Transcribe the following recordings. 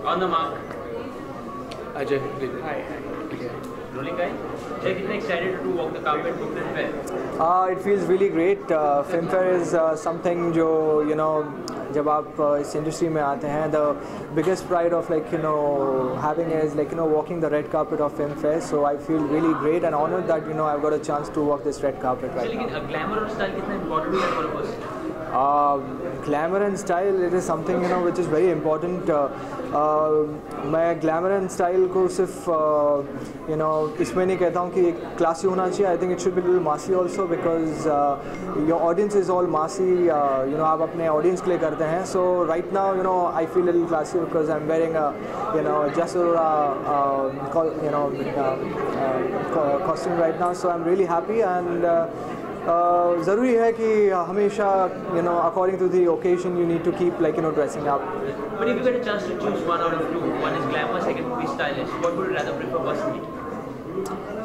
On the mark. Ajay. Hi. Rolling guy. Jay, कितने excited to walk the carpet for Filmfare? It feels really great. Filmfare is something जो जब आप इस industry में आते हैं, the biggest pride of having is walking the red carpet of Filmfare. So I feel really great and honored that I've got a chance to walk this red carpet right now. लेकिन glamour और style कितना important है for a person? Glamour and style, it is something which is very important. मैं glamour and style को सिर्फ इसमें नहीं कहता हूँ कि एक classy होना चाहिए. I think it should be a little massy also because your audience is all massy. आप अपने audience के लिए करते हैं. So right now I feel a little classy because I'm wearing a costume right now. So I'm really happy and ज़रूरी है कि हमेशा according to the occasion you need to keep dressing up. But if you get a chance to choose one out of two, one is glamour, second would be stylish, what would you rather prefer personally?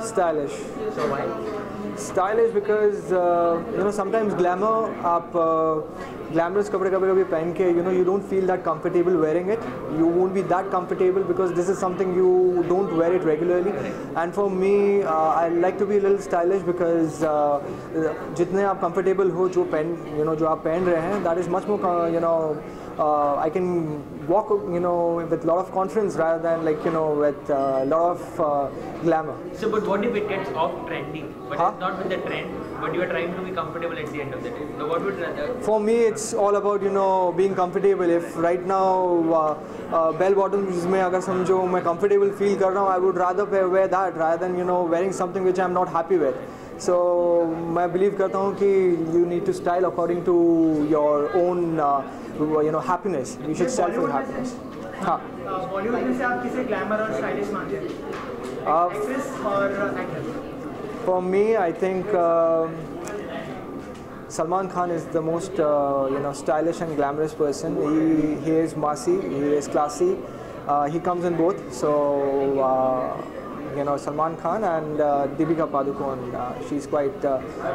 Stylish. So why? Stylish because sometimes glamour आप glamorous कपड़े कभी पहन के you don't feel that comfortable wearing it. You won't be that comfortable because this is something you don't wear it regularly. And for me, I like to be a little stylish because जितने आप comfortable हो जो आप पहन रहे हैं, that is much more I can walk with a lot of confidence rather than with a lot of glamour. So but what if it gets off trendy, but it's not with the trend, but you are trying to be comfortable at the end of the day? So what would you rather? For me it's all about being comfortable. If right now bell bottoms में अगर समझो मैं comfortable feel कर रहा हूँ, I would rather wear that rather than wearing something which I'm not happy with. So मैं believe करता हूँ कि you need to style according to your own happiness. You should style for happiness. हाँ. बॉलीवुड में से आप किसे ग्लैमर और स्टाइलिश मानते हैं? एक्ट्रेस और actor? For me, I think Salman Khan is the most stylish and glamorous person. He is massy, he is classy. He comes in both. So Salman Khan and Deepika Padukone. She's quite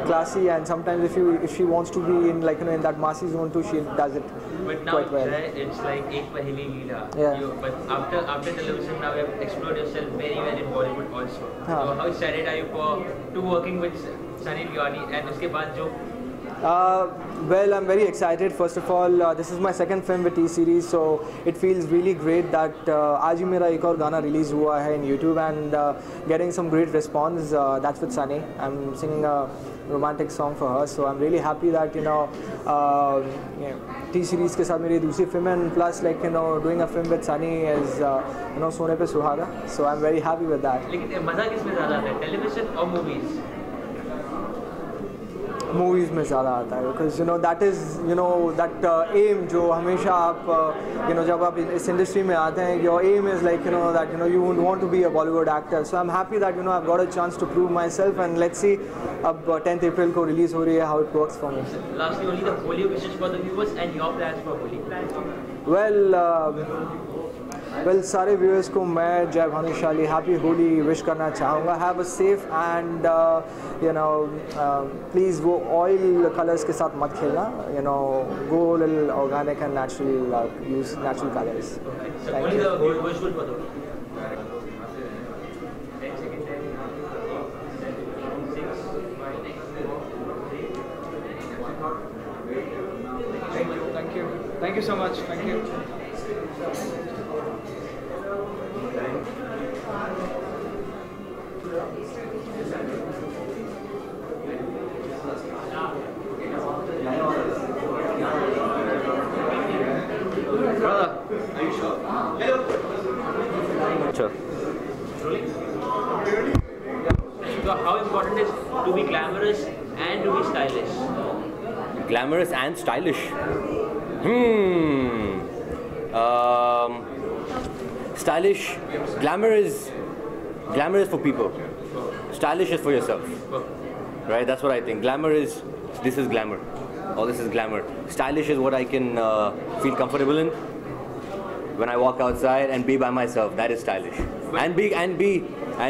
classy, and sometimes if she wants to be in in that massy zone too, she does it but now quite well. It's like Ek Paheli Leela. Yeah. But after television now you have explored yourself very well in Bollywood also. So how excited are you to working with Sunny Leone and उसके बाद जो Well, I'm very excited. First of all, this is my second film with T-Series, so it feels really great that आज ही मेरा एक और गाना release हुआ है in YouTube and getting some great response. That's with Sunny. I'm singing a romantic song for her, so I'm really happy that T-Series के साथ मेरी दूसरी film and plus doing a film with Sunny is सोने पे सुहागा. So I'm very happy with that. लेकिन मज़ा किसमें ज़्यादा आता है, television और movies? मूवीज़ में ज़्यादा आता है because that is that aim जो हमेशा आप जब आप इस इंडस्ट्री में आते हैं your aim is that you would want to be a Bollywood actor. So I am happy that I got a chance to prove myself and let's see अब 10th अप्रैल को रिलीज़ हो रही है how it works for me. Lastly, only the Holi wishes for the viewers and your plans for Holi. Well, सारे viewers को मैं जय Bhanushali happy Holi wish करना चाहूँगा. Have a safe and please वो ऑयल कलर्स के साथ मत खेलना. Go little organic and natural, use natural colours. Only the visual for the Thank you so much. Thank you. Brother, are you sure? Sure. So how important is to be glamorous and to be stylish? Glamorous and stylish. Stylish, glamour is for people. Stylish is for yourself. Right? That's what I think. Glamour is, this is glamour. all this is glamour. Stylish is what I can feel comfortable in when I walk outside and be by myself. That is stylish. And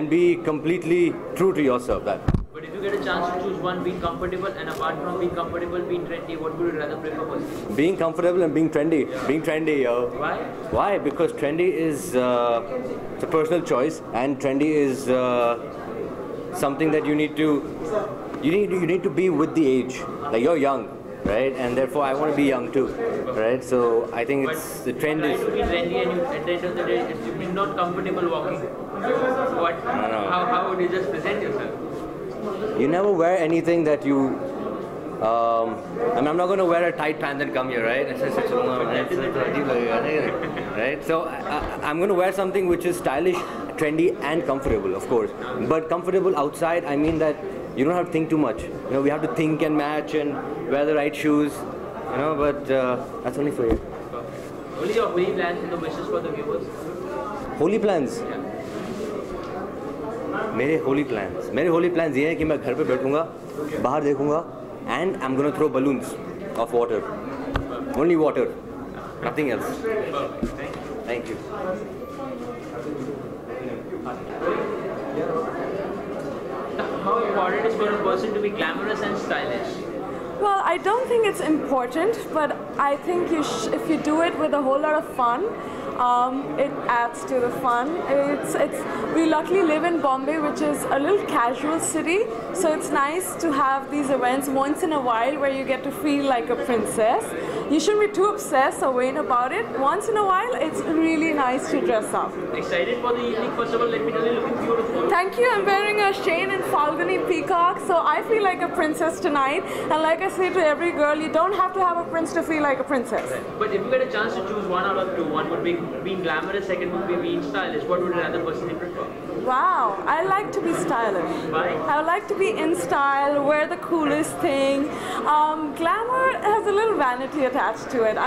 be completely true to yourself. That. But if you get a chance to choose one, being comfortable, and apart from being comfortable, being trendy, what would you rather prefer personally? Being comfortable and being trendy. Yeah. Being trendy, yo. Why? Why? Because trendy is it's a personal choice, and trendy is something that you need to be with the age. Like you're young, right? And therefore I want to be young too, right? So I think it's the trend is. To be trendy, and you, at the end of the day, you're not comfortable walking. So what? No. How would you just present yourself? You never wear anything that you. I'm not going to wear a tight pant and come here, right? Right? So I'm going to wear something which is stylish, trendy, and comfortable, of course. But comfortable outside, I mean that you don't have to think too much. You know, we have to think and match and wear the right shoes. You know, but that's only for you. Only your holy plans and the wishes for the viewers. Holy plans. Yeah. मेरे holy plans ये हैं कि मैं घर पे बैठूंगा, बाहर देखूंगा, and I'm gonna throw balloons of water, only water, nothing else. Thank you. How important is for a person to be glamorous and stylish? Well, I don't think it's important, but I think if you do it with a whole lot of fun, it adds to the fun. We luckily live in Bombay, which is a little casual city, so it's nice to have these events once in a while where you get to feel like a princess. You shouldn't be too obsessed or vain about it. Once in a while, it's really nice to dress up. Excited for the evening? First of all, let me tell you, looking beautiful. Thank you. I'm wearing a Shane and Falguni peacock, so I feel like a princess tonight. And like I say to every girl, you don't have to have a prince to feel like a princess. But if you get a chance to choose one out of two, one would be being glamorous, second would be being stylish, what would another person prefer? Wow, I like to be stylish. Why? I like to be in style, wear the coolest thing. Glamour has a little vanity attached to it.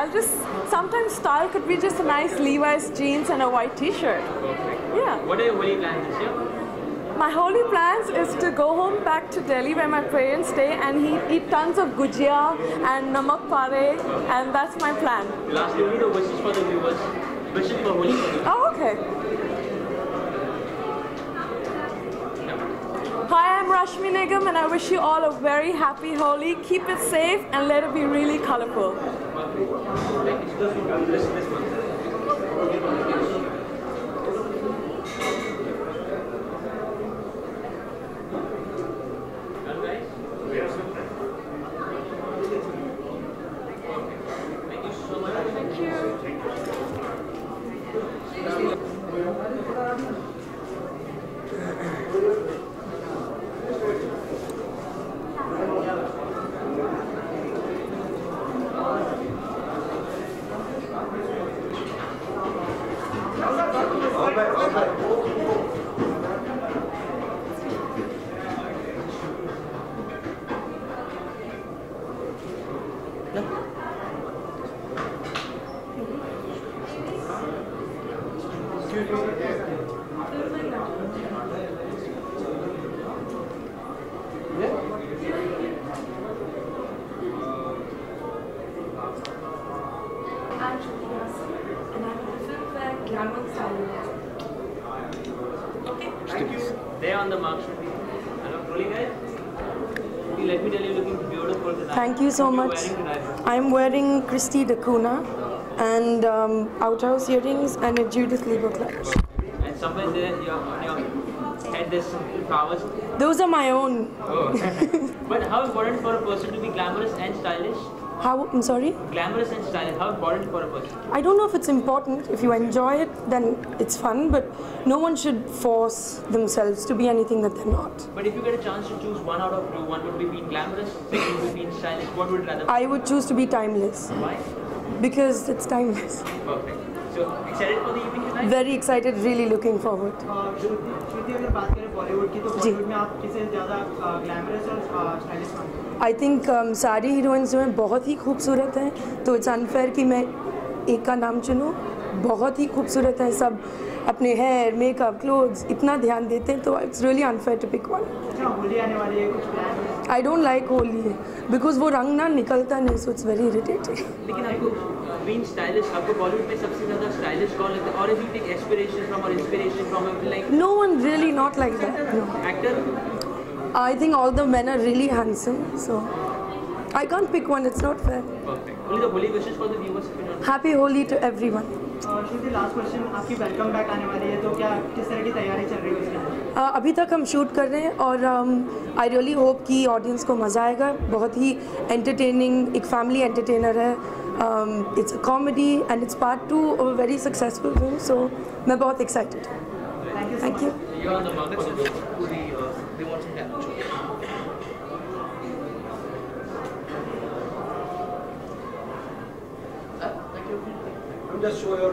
Sometimes style could be just a nice Levi's jeans and a white t-shirt. Perfect. Yeah. What are your holy plans this year? My holy plans is to go home back to Delhi where my parents stay and eat tons of gujia and namak pare, and that's my plan. Lastly, only the wishes for the viewers. Wishes for Holi. Oh, okay. Hi, I'm Rashmi Nigam and I wish you all a very happy Holi. Keep it safe and let it be really colorful. This one. There on the mark should be. Hello, rolling guys. Let me tell you, looking beautiful tonight. Thank you so much. I'm wearing Christy Dacuna and outhouse earrings and a Judith Lieber clutch. And somewhere there, on your head, there's some flowers. Those are my own. Oh. But how important for a person to be glamorous and stylish? I'm sorry? Glamorous and stylish, how important for a person? I don't know if it's important. If you enjoy it, then it's fun, but no one should force themselves to be anything that they're not. But if you get a chance to choose one out of two, one would be being glamorous, second would be being stylish, what would you rather? I would choose to be timeless. Why? Because it's timeless. Perfect. So, excited for the evening tonight? Very excited, really looking forward. श्रुति अगर बात करें बॉलीवुड की तो बॉलीवुड में आप किसे ज़्यादा glamorous और स्टाइलिश मानते हैं? आई थिंक सारी हीरोइंस जो हैं बहुत ही खूबसूरत हैं, तो इट्स अनफेयर कि मैं एक का नाम चुनूँ. बहुत ही खूबसूरत हैं सब. अपने हेयर, मेकअप, क्लोथ्स इतना ध्यान देते हैं, तो it's really unfair to pick one. अच्छा, होली आने वाली है, कुछ plan? I don't like Holi because वो रंग ना निकलता नहीं, सो इट्स वेरी इरिटेटिंग. लेकिन आपको बीइंग स्टाइलिश, आपको बॉलीवुड में सबसे ज़्यादा स्टाइलिश कौन लगता है? और if you take inspiration from like No one really not like that. No. Actor? I think all the men are really handsome, so I can't pick one. It's not fair. Perfect. Only the holy wishes for the viewers. Happy Holi to everyone. Shruti, last question, आपकी welcome back आने वाली है, तो क्या किस तरह की तैयारी चल रही है उसकी? अभी तक हम शूट कर रहे हैं और आई रियली होप कि ऑडियंस को मज़ा आएगा. बहुत ही एंटरटेनिंग, एक फैमिली एंटरटेनर है. It's a comedy and it's part 2 of a very successful film, so मैं बहुत excited. Thank you. You're on the market, so they want some help. Just show your.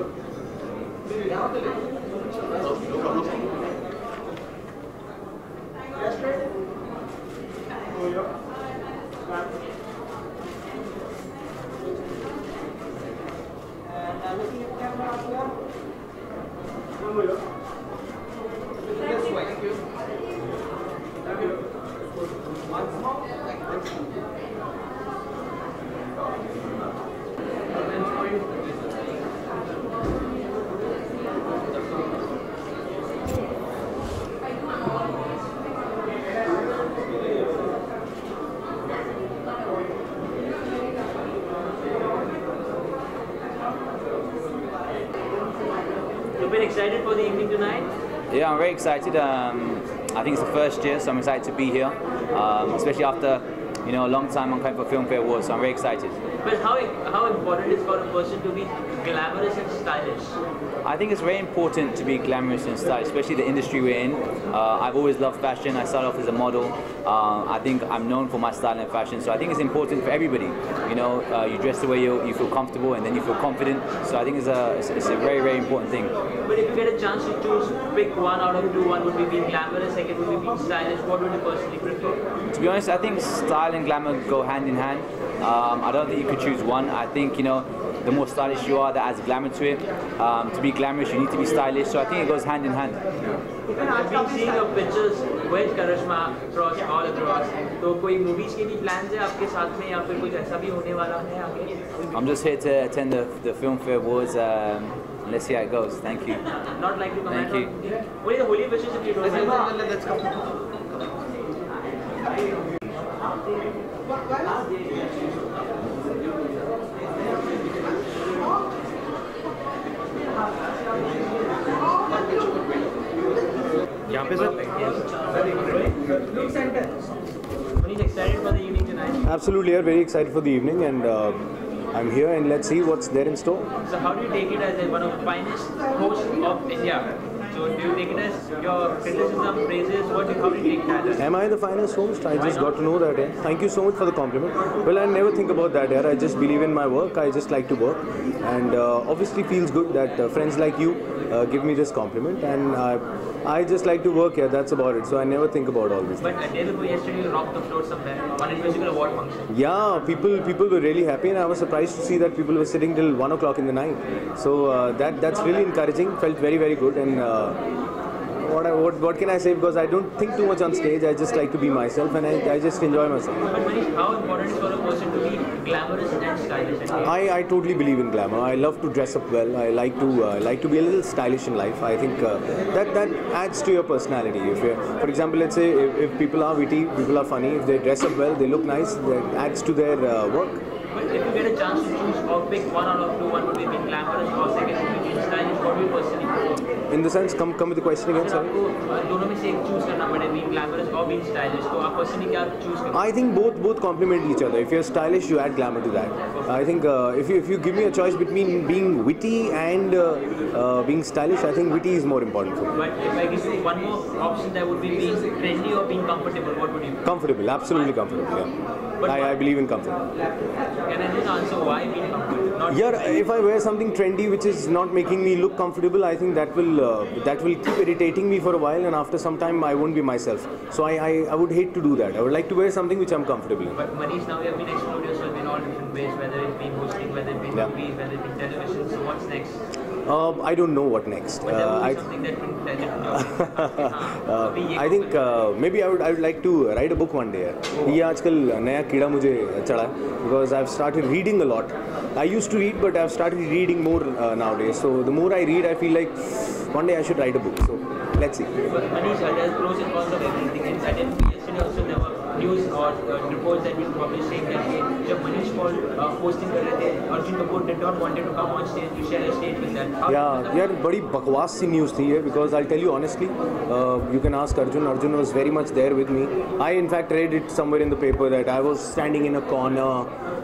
You've been excited for the evening tonight? Yeah, I'm very excited. I think it's the first year, so I'm excited to be here, especially after a long time on for Filmfare Awards. So I'm very excited. But how important is for a person to be glamorous and stylish? I think it's very important to be glamorous and stylish, especially the industry we're in. I've always loved fashion. I started off as a model. I think I'm known for my style and fashion, so I think it's important for everybody. You dress the way you feel comfortable, and then you feel confident. So I think it's a very, very important thing. But if you get a chance to choose, pick one out of two, one would be being glamorous, second would be being stylish, what would you personally prefer? To be honest, I think style and glamour go hand in hand. I don't think you could choose one. I think, the more stylish you are, that adds glamour to it. To be glamorous, you need to be stylish. So I think it goes hand in hand. I've been seeing your pictures with Karishma all across. तो कोई movies के भी plans है आपके साथ में या फिर कुछ ऐसा भी होने वाला है आगे? I'm just here to attend the Filmfare Awards. Let's see how it goes. Thank you. Not like to comment. Thank you. What are the holy wishes if you don't mind? Let's go. यहाँ पे sir. Look center. Manish, excited for the evening tonight? Absolutely, I'm very excited for the evening, and I'm here, and let's see what's there in store. So how do you take it as one of the finest hosts of India? So do you take it as your criticism, praises? How do you take that as? Am I the finest host? I just got to know that. Thank you so much for the compliment. Well, I never think about that. I just believe in my work. I just like to work, and obviously feels good that friends like you give me this compliment, and I just like to work here. That's about it. So I never think about all this. But a day before yesterday, you rocked the floor somewhere on a musical award function. Yeah, people were really happy, and I was surprised to see that people were sitting till 1 o'clock in the night. So that's really encouraging. Felt very, very good, and what can I say? Because I don't think too much on stage. I just like to be myself, and I just enjoy myself. But Manish, how important is for a person to be glamorous and stylish? I totally believe in glamour. I love to dress up well. I like to be a little stylish in life. I think that adds to your personality. For example, let's say if people are witty, people are funny. If they dress up well, they look nice. That adds to their work. But if you get a chance to choose or pick one out of two, one would be being glamorous or second would be being stylish, what do you personally prefer? In the sense, come with the question again, sorry. आपको दोनों में से एक choose करना पड़े, being glamorous or being stylish, तो आप personally क्या choose करेंगे? I think both complement each other. If you're stylish, you add glamour to that. I think if you give me a choice between being witty and being stylish, I think witty is more important for me. But if I give you one more option, that would be being trendy or being comfortable. What would you? Comfortable, absolutely comfortable. Yeah, I believe in comfort. Can I just answer why being comfortable? Not if I wear something trendy which is not making me look comfortable, I think that will keep irritating me for a while, and after some time I won't be myself. So I would hate to do that. I would like to wear something which I'm comfortable in. But Manish, now you have been explored yourself in all different ways, whether it's been hosting, whether it's been movies, whether it's been television. So what's next? I don't know what next. something that will tell you. I think maybe I would like to write a book one day. ये आजकल नया कीड़ा मुझे चढ़ा है because I've started reading a lot. I used to read, but I've started reading more nowadays. So the more I read, I feel like one day I should write a book. So let's see. Manish, there's pros and cons of everything. And suddenly yesterday also there were news or reports that been published saying that जब Manish Paul posting कर रहे थे, Arjun Kapoor did not wanted to come on stage to share a stage with that. Yeah, यार बड़ी बकवास सी news थी ये because I'll tell you honestly, you can ask Arjun. Arjun was very much there with me. I in fact read it somewhere in the paper that I was standing in a corner.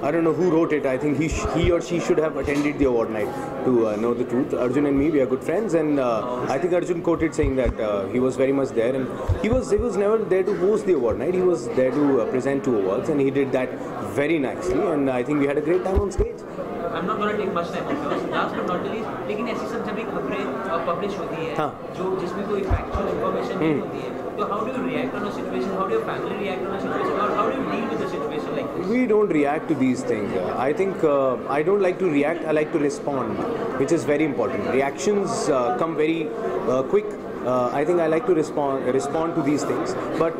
I don't know who wrote it. I think he or she should have attended the award night to know the truth. Arjun and me, we are good friends, and I think Arjun quoted saying that he was very much there, and he was never there to host the award night. He was there to present 2 awards, and he did that very nicely, and I think we had a great time on stage. I'm not going to take much time on this. Last but not least, लेकिन ऐसी सब जब एक खबरें publish होती है जो जिसमें कोई factual information नहीं होती है, तो how do you react on a situation? How do your family react on a situation? Or how do you deal with a situation like this? We don't react to these things. I think I don't like to react. I like to respond, which is very important. Reactions come very quick. I think I like to respond to these things, but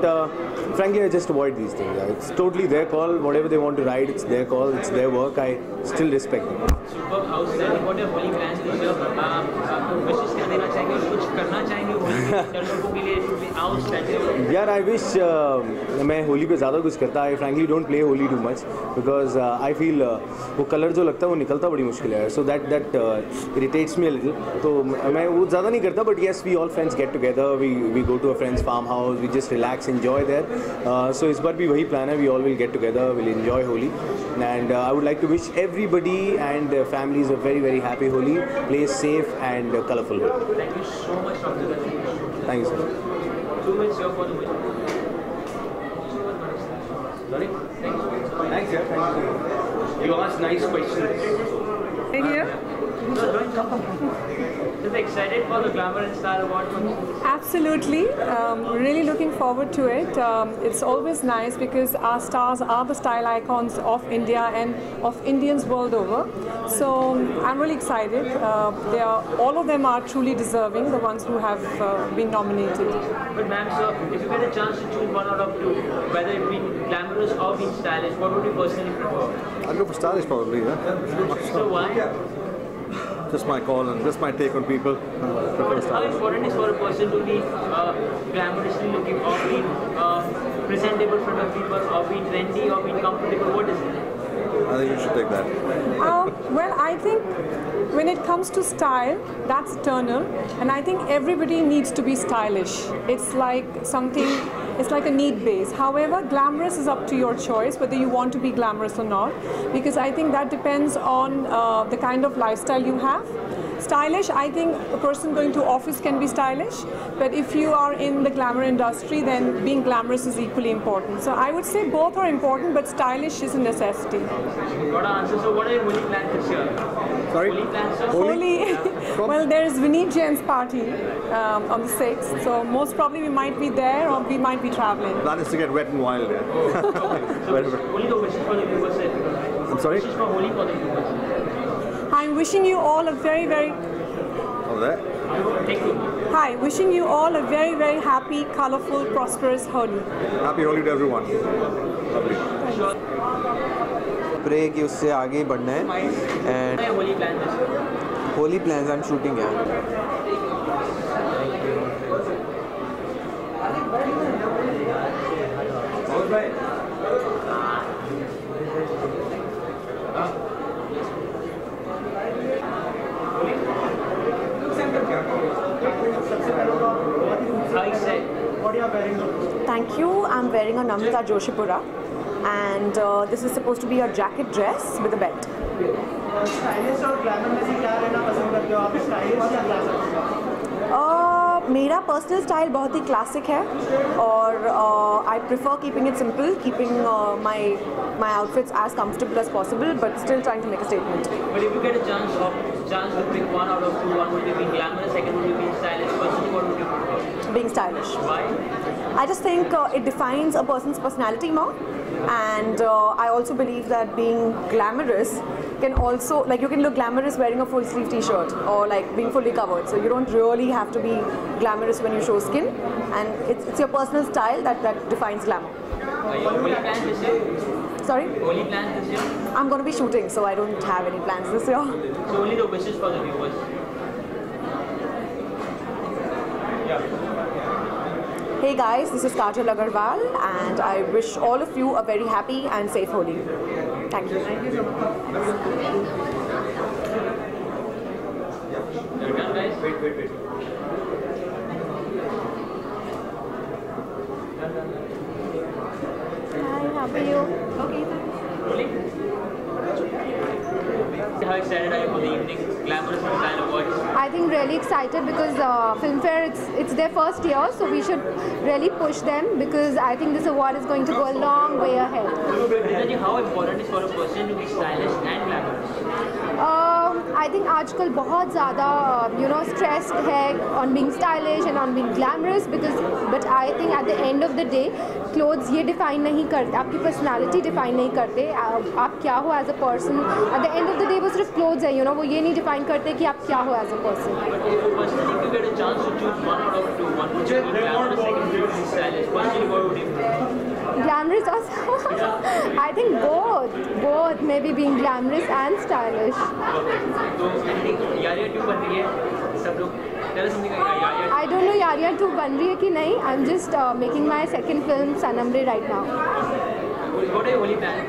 frankly I just avoid these things. It's totally their call. Whatever they want to write, it's their call, it's their work. I still respect them. Superb. Outstanding. What are holy plans this year? Wishes क्या देना चाहेंगे? कुछ करना चाहेंगे होली के दर्शकों के लिए? Outstanding. यार I wish मैं होली पे ज़्यादा कुछ करता. I frankly don't play Holi too much because I feel वो कलर जो लगता है वो निकलता बड़ी मुश्किल है. So that irritates me a little. तो मैं वो ज़्यादा नहीं करता. But yes, we all friends get together. We go to a friend's farmhouse. We just relax, enjoy there. So इस बार भी वही plan है. We all will get together. We'll enjoy Holi, and I would like to wish everybody and families a very very happy Holi. Play safe and colorful. Thank you so much, Dr. Thank you, sir. 2 minutes here for the win. Sorry? Thanks. Thanks, sir. Thank you. You asked nice questions. Here. Just excited for the Glamour and Style Award function? Absolutely. Really looking forward to it. It's always nice because our stars are the style icons of India and of Indians world over. So I'm really excited. All of them are truly deserving, the ones who have been nominated. But ma'am, so if you get a chance to choose one out of 2, whether it be glamorous or being stylish, what would you personally prefer? I'd go for stylish probably, yeah. So why? Just my call and just my take on people. How important is for a person to be glamorously looking or be presentable in front of people or be trendy or be comfortable? What is it? I think you should take that. Well, I think when it comes to style, that's eternal, and I think everybody needs to be stylish. It's like a need base. However, glamorous is up to your choice whether you want to be glamorous or not, because I think that depends on the kind of lifestyle you have. Stylish, I think a person going to office can be stylish, but if you are in the glamour industry, then being glamorous is equally important. So I would say both are important, but stylish is a necessity. What answer? So what are your Holi plans this year? Sorry? Holi plans, sir? Holi, well, there's Vineet Jain's party on the 6th, so most probably we might be there or we might be traveling. Plan is to get wet and wild, yeah. Only the wishes for the viewers. I'm sorry? Wishes for Holi for the viewers. I'm wishing you all a very, very... Oh, there? Thank you. Hi, wishing you all a very, very happy, colorful, prosperous Holi. Happy Holi to everyone. Lovely. Pray कि उससे आगे बढ़ना है and Holi plans this year? Holi plans I am shooting है Thank you. I'm wearing a Namrata Joshipura, and this is supposed to be a jacket dress with a belt. Stylish और glamour में से क्या रहना पसंद करते हो आप, स्टाइलिश या ग्लैमर? मेरा पर्सनल स्टाइल बहुत ही क्लासिक है और I prefer keeping it simple, keeping my outfits as comfortable as possible, but still trying to make a statement. But if you get a chance to pick one out of 2, one would be glamorous, second would be stylish. Personally, what would you prefer? Being stylish. Why? I just think it defines a person's personality more. And I also believe that being glamorous can also, like, you can look glamorous wearing a full sleeve t-shirt or like being fully covered. So you don't really have to be glamorous when you show skin, and it's your personal style that defines glamour. Holi plans this year? Sorry? Holi plans this year? I'm going to be shooting, so I don't have any plans this year. So only the wishes for the viewers. Hey guys, this is Kajal Agarwal, and I wish all of you a very happy and safe Holi. Thank you. Thank you so much. Guys, wait. Hi, how are you? Okay, how excited are you for the evening? Glamorous and Style Awards. I think really excited because Filmfare, it's their first year, so we should really push them because I think this award is going to go a long way ahead. How important is for a person to be stylish and glamorous? I think आजकल बहुत ज़्यादा stressed है on being stylish and on being glamorous but I think at the end of the day clothes ये define नहीं करते, आपकी personality define नहीं करते, आप क्या हो as a person. At the end of the day वो सिर्फ clothes है, वो ये नहीं define करते कि आप क्या हो as a person. But personally, if you get a chance to choose one out of two, one would be glamorous, second would be stylish. Personally, what would you do? Glamorous also. I think both maybe being glamorous and stylish. Yaariyan 2 बन रही है सब लोग tell us something like Yaariyan. I don't know Yaariyan 2 बन रही है कि नहीं. I'm just making my second film Sanamre right now. What are your Holi plans?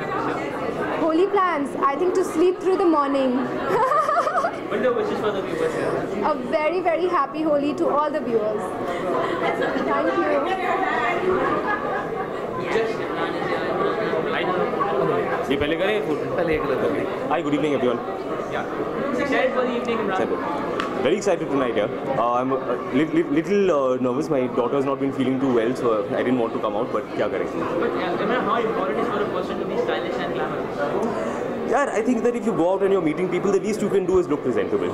Holi plans, I think to sleep through the morning. What are the wishes for the viewers here? A very, very happy Holi to all the viewers. Thank you. ये पहले करें पहले एक करें. Hi, good evening everyone. Yeah. Excited for the evening, Imran? Very excited tonight, yeah. I'm a little nervous. My daughter has not been feeling too well, so I didn't want to come out. But क्या करें? But Imran, how important is for a person to be stylish and glamorous? Yeah, I think that if you go out and you're meeting people, the least you can do is look presentable.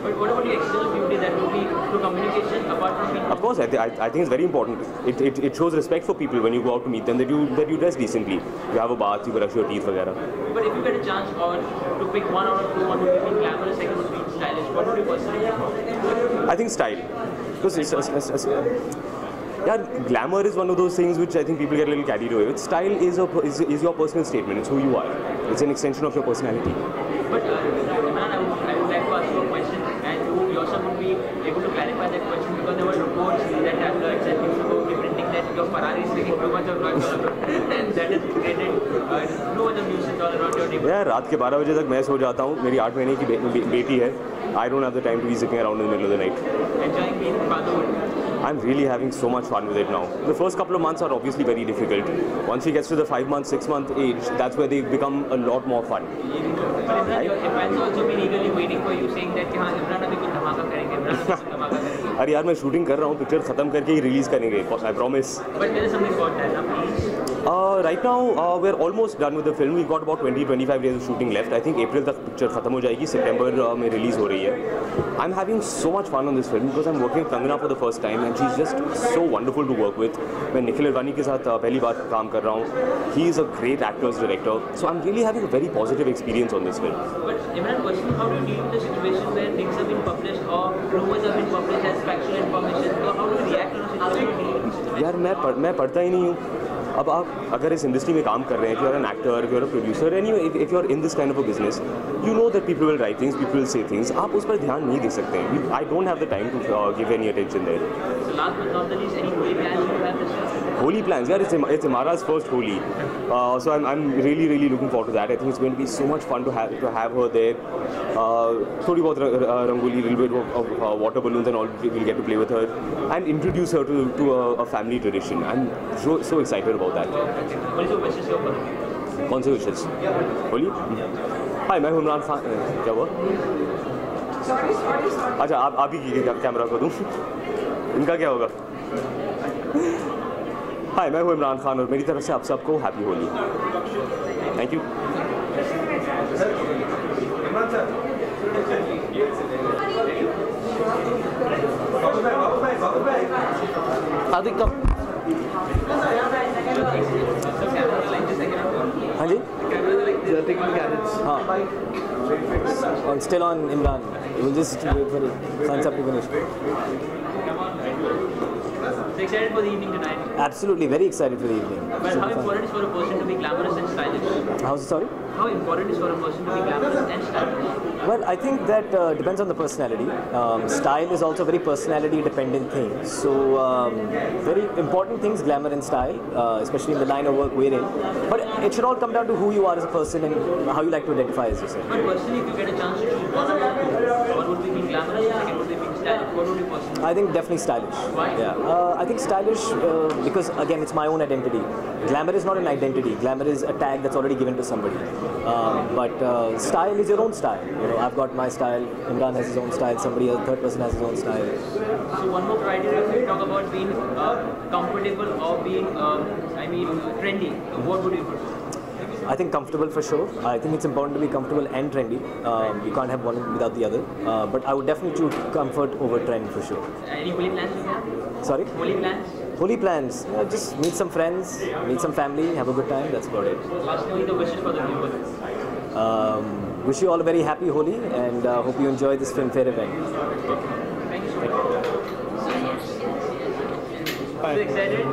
But what about the external beauty that would be through communication apart from being? Of course, I think it's very important. It shows respect for people when you go out to meet them that you dress decently. You have a bath, you brush your teeth, वगैरह. But if you get a chance to pick one out of two, one would be glamorous, second would be stylish. What would you personally do? I think style, because glamour is one of those things which I think people get a little carried away with. Style is your personal statement. It's who you are. It's an extension of your personality. But Imran, I would like to ask you a question, and you yourself would be able to clarify that question because there were reports that tabloids and newspapers were printing that your Ferrari is taking too much of noise all around, and that has created too much of nuisance all around your neighborhood. Yeah, रात के 12 बजे तक मैं सो जाता हूँ. मेरी 8 महीने की बेटी है. I don't have the time to be sitting around in the middle of the night. Enjoying being fatherhood. I'm really having so much fun with it now. The first couple of months are obviously very difficult. Once she gets to the 5-month, 6-month age, that's where they become a lot more fun. But Imran, your fans also been eagerly waiting for you, saying that हाँ Imran अभी कुछ धमाका करेंगे, Imran अभी कुछ धमाका करेंगे. अरे यार मैं शूटिंग कर रहा हूँ, पिक्चर खत्म करके ही रिलीज करेंगे. I promise. But there is something about that, please. Right now we're almost done with the film. We've got about 20-25 days of shooting left. I think April तक पिक्चर खत्म हो जाएगी. September में release हो रही है. I'm having so much fun on this film because I'm working with Kangana for the first time and she's just so wonderful to work with. मैं निखिल अडवाणी के साथ पहली बार काम कर रहा हूँ. He is a great actor's director. So I'm really having a very positive experience on this film. But Imran, personally, how do you deal with the situation where things have been published or rumors have been published as factual information? So how do you react on a situation? यार मैं पढ़ता ही नहीं हूँ. अब आप अगर इस industry में काम कर रहे हैं, if you're an actor, if you're a producer, anyway, if you're in this kind of a business, you know that people will write things, people will say things. आप उस पर ध्यान नहीं दे सकते हैं. I don't have the time to give any attention there. So last but not the least, any Holi plans you have this year? Holi plans, yeah, it's Imara's first Holi, so I'm really looking forward to that. I think it's going to be so much fun to have her there. थोड़ी बहुत rangoli, little bit of water balloons and all. We'll get to play with her and introduce her to a family tradition. I'm so excited about that. What is your wishes here for? कौन से wishes? Holi? Hi, मैं हूँ इमरान खान. क्या हुआ? अच्छा आप ही की camera को दूँ. इनका क्या होगा? हाय, मैं हूँ इमरान खान और मेरी तरफ से आप सबको happy Holi. Thank you. Aditya हाँ जी? You're taking gadgets. हाँ. And still on Imran. We'll just wait for the sun's up to finish. So excited for the evening tonight? Absolutely, very excited for the evening. But how important is for a person to be glamorous and stylish? How's it, sorry? How important is for a person to be glamorous and stylish? Well, I think that depends on the personality. Style is also a very personality-dependent thing. So, very important things, glamour and style, especially in the line of work we're in. But it should all come down to who you are as a person and how you like to identify as yourself. But personally, if you get a chance to choose one of the two, one would be being glamorous, second would be being stylish. What would you personally? I think definitely stylish. Why? Yeah. I think stylish because again it's my own identity. Glamour is not an identity. Glamour is a tag that's already given to somebody. But style is your own style. You know, I've got my style. Imran has his own style. Somebody else, third person has his own style. So one more criteria, if we talk about being comfortable or being, trendy. What would you prefer? I think comfortable for sure. I think it's important to be comfortable and trendy. You can't have one without the other. But I would definitely choose comfort over trend for sure. Any holy plans you have? Sorry? Holy plans? Holy plans. Just meet some friends, meet some family, have a good time. That's about it. Lastly, the wishes for the viewers. Wish you all a very happy Holi and hope you enjoy this Filmfare event. Thank you so much. Are you excited?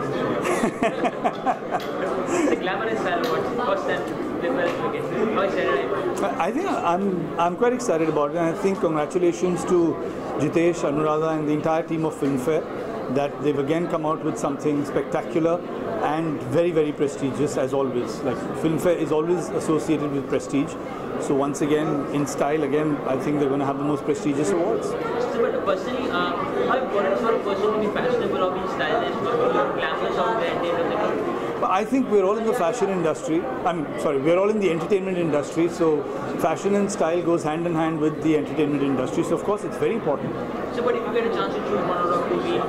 The glamour and style awards, first time how excited are you? I think I'm quite excited about it, and I think congratulations to Jitesh, Anuradha and the entire team of Filmfare that they've again come out with something spectacular and very, very prestigious as always. Like Filmfare is always associated with prestige. So once again, in style, again, I think they're going to have the most prestigious awards. So, but personally, how important is for a person to be fashionable or be stylish or be glamorous or be entertaining? I think we're all in the fashion industry. We're all in the entertainment industry. So fashion and style goes hand in hand with the entertainment industry. So of course, it's very important. So, but if you get a chance to choose one out of two, being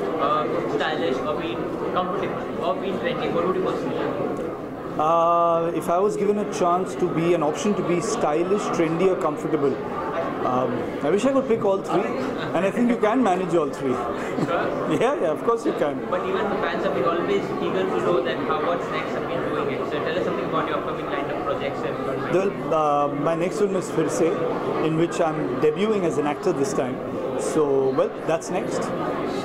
stylish or being comfortable or being trendy, what would you personally like? If I was given a chance to be an option to be stylish, trendy or comfortable, I wish I could pick all three, and I think you can manage all three. yeah, of course you can. But even the fans have been always eager to know that what's next have been doing it. So tell us something about your upcoming line of projects. My next film is Fir Se, in which I'm debuting as an actor this time. So, well, that's next. So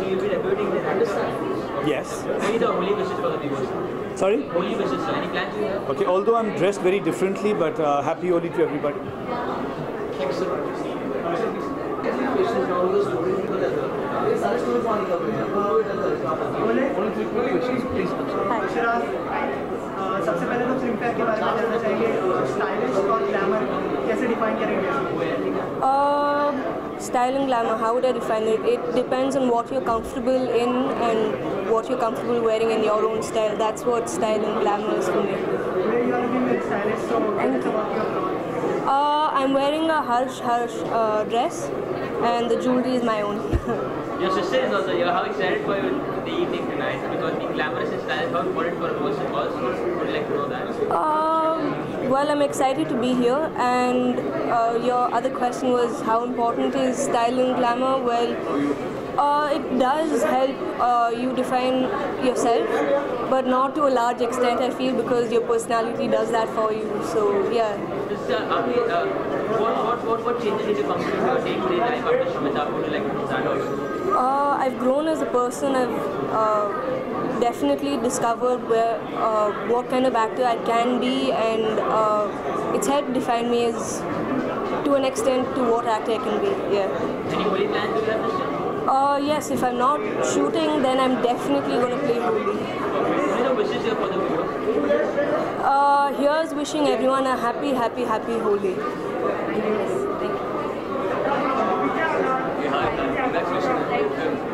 you'll be debuting this time? Yes. Any the holy wishes for the viewers? Sorry? Holy wishes, sir. Any plans you have? Okay, although I'm dressed very differently, but happy Holi to everybody. Thanks so much. सबसे पहले तो Filmfare के बारे में जानना चाहेंगे stylish और glamour कैसे डिफाइन करेंगे Style and glamour, how would I define it? It depends on what you're comfortable in and what you're comfortable wearing in your own style. That's what style and glamour is for me. I'm wearing a Harsh dress and the jewelry is my own. Your sister is also here. How excited for you the evening tonight? Because being glamorous and stylish, how important for a person also? Would you like to know that? Well, I'm excited to be here, and your other question was how important is style and glamour? Well, it does help you define yourself, but not to a large extent, I feel, because your personality does that for you. So, yeah. What changes did you come to your day-to-day life after Shamitabh? Would you like to know that also? I've grown as a person. I've definitely discovered what kind of actor I can be, and it's helped define me as, to an extent, to what actor I can be. Yeah. Any holy plans you have this year? Yes, if I'm not shooting, then I'm definitely going to play Holi. What are the wishes here for the viewers? Here's wishing everyone a happy, happy, happy Holi. Thank you.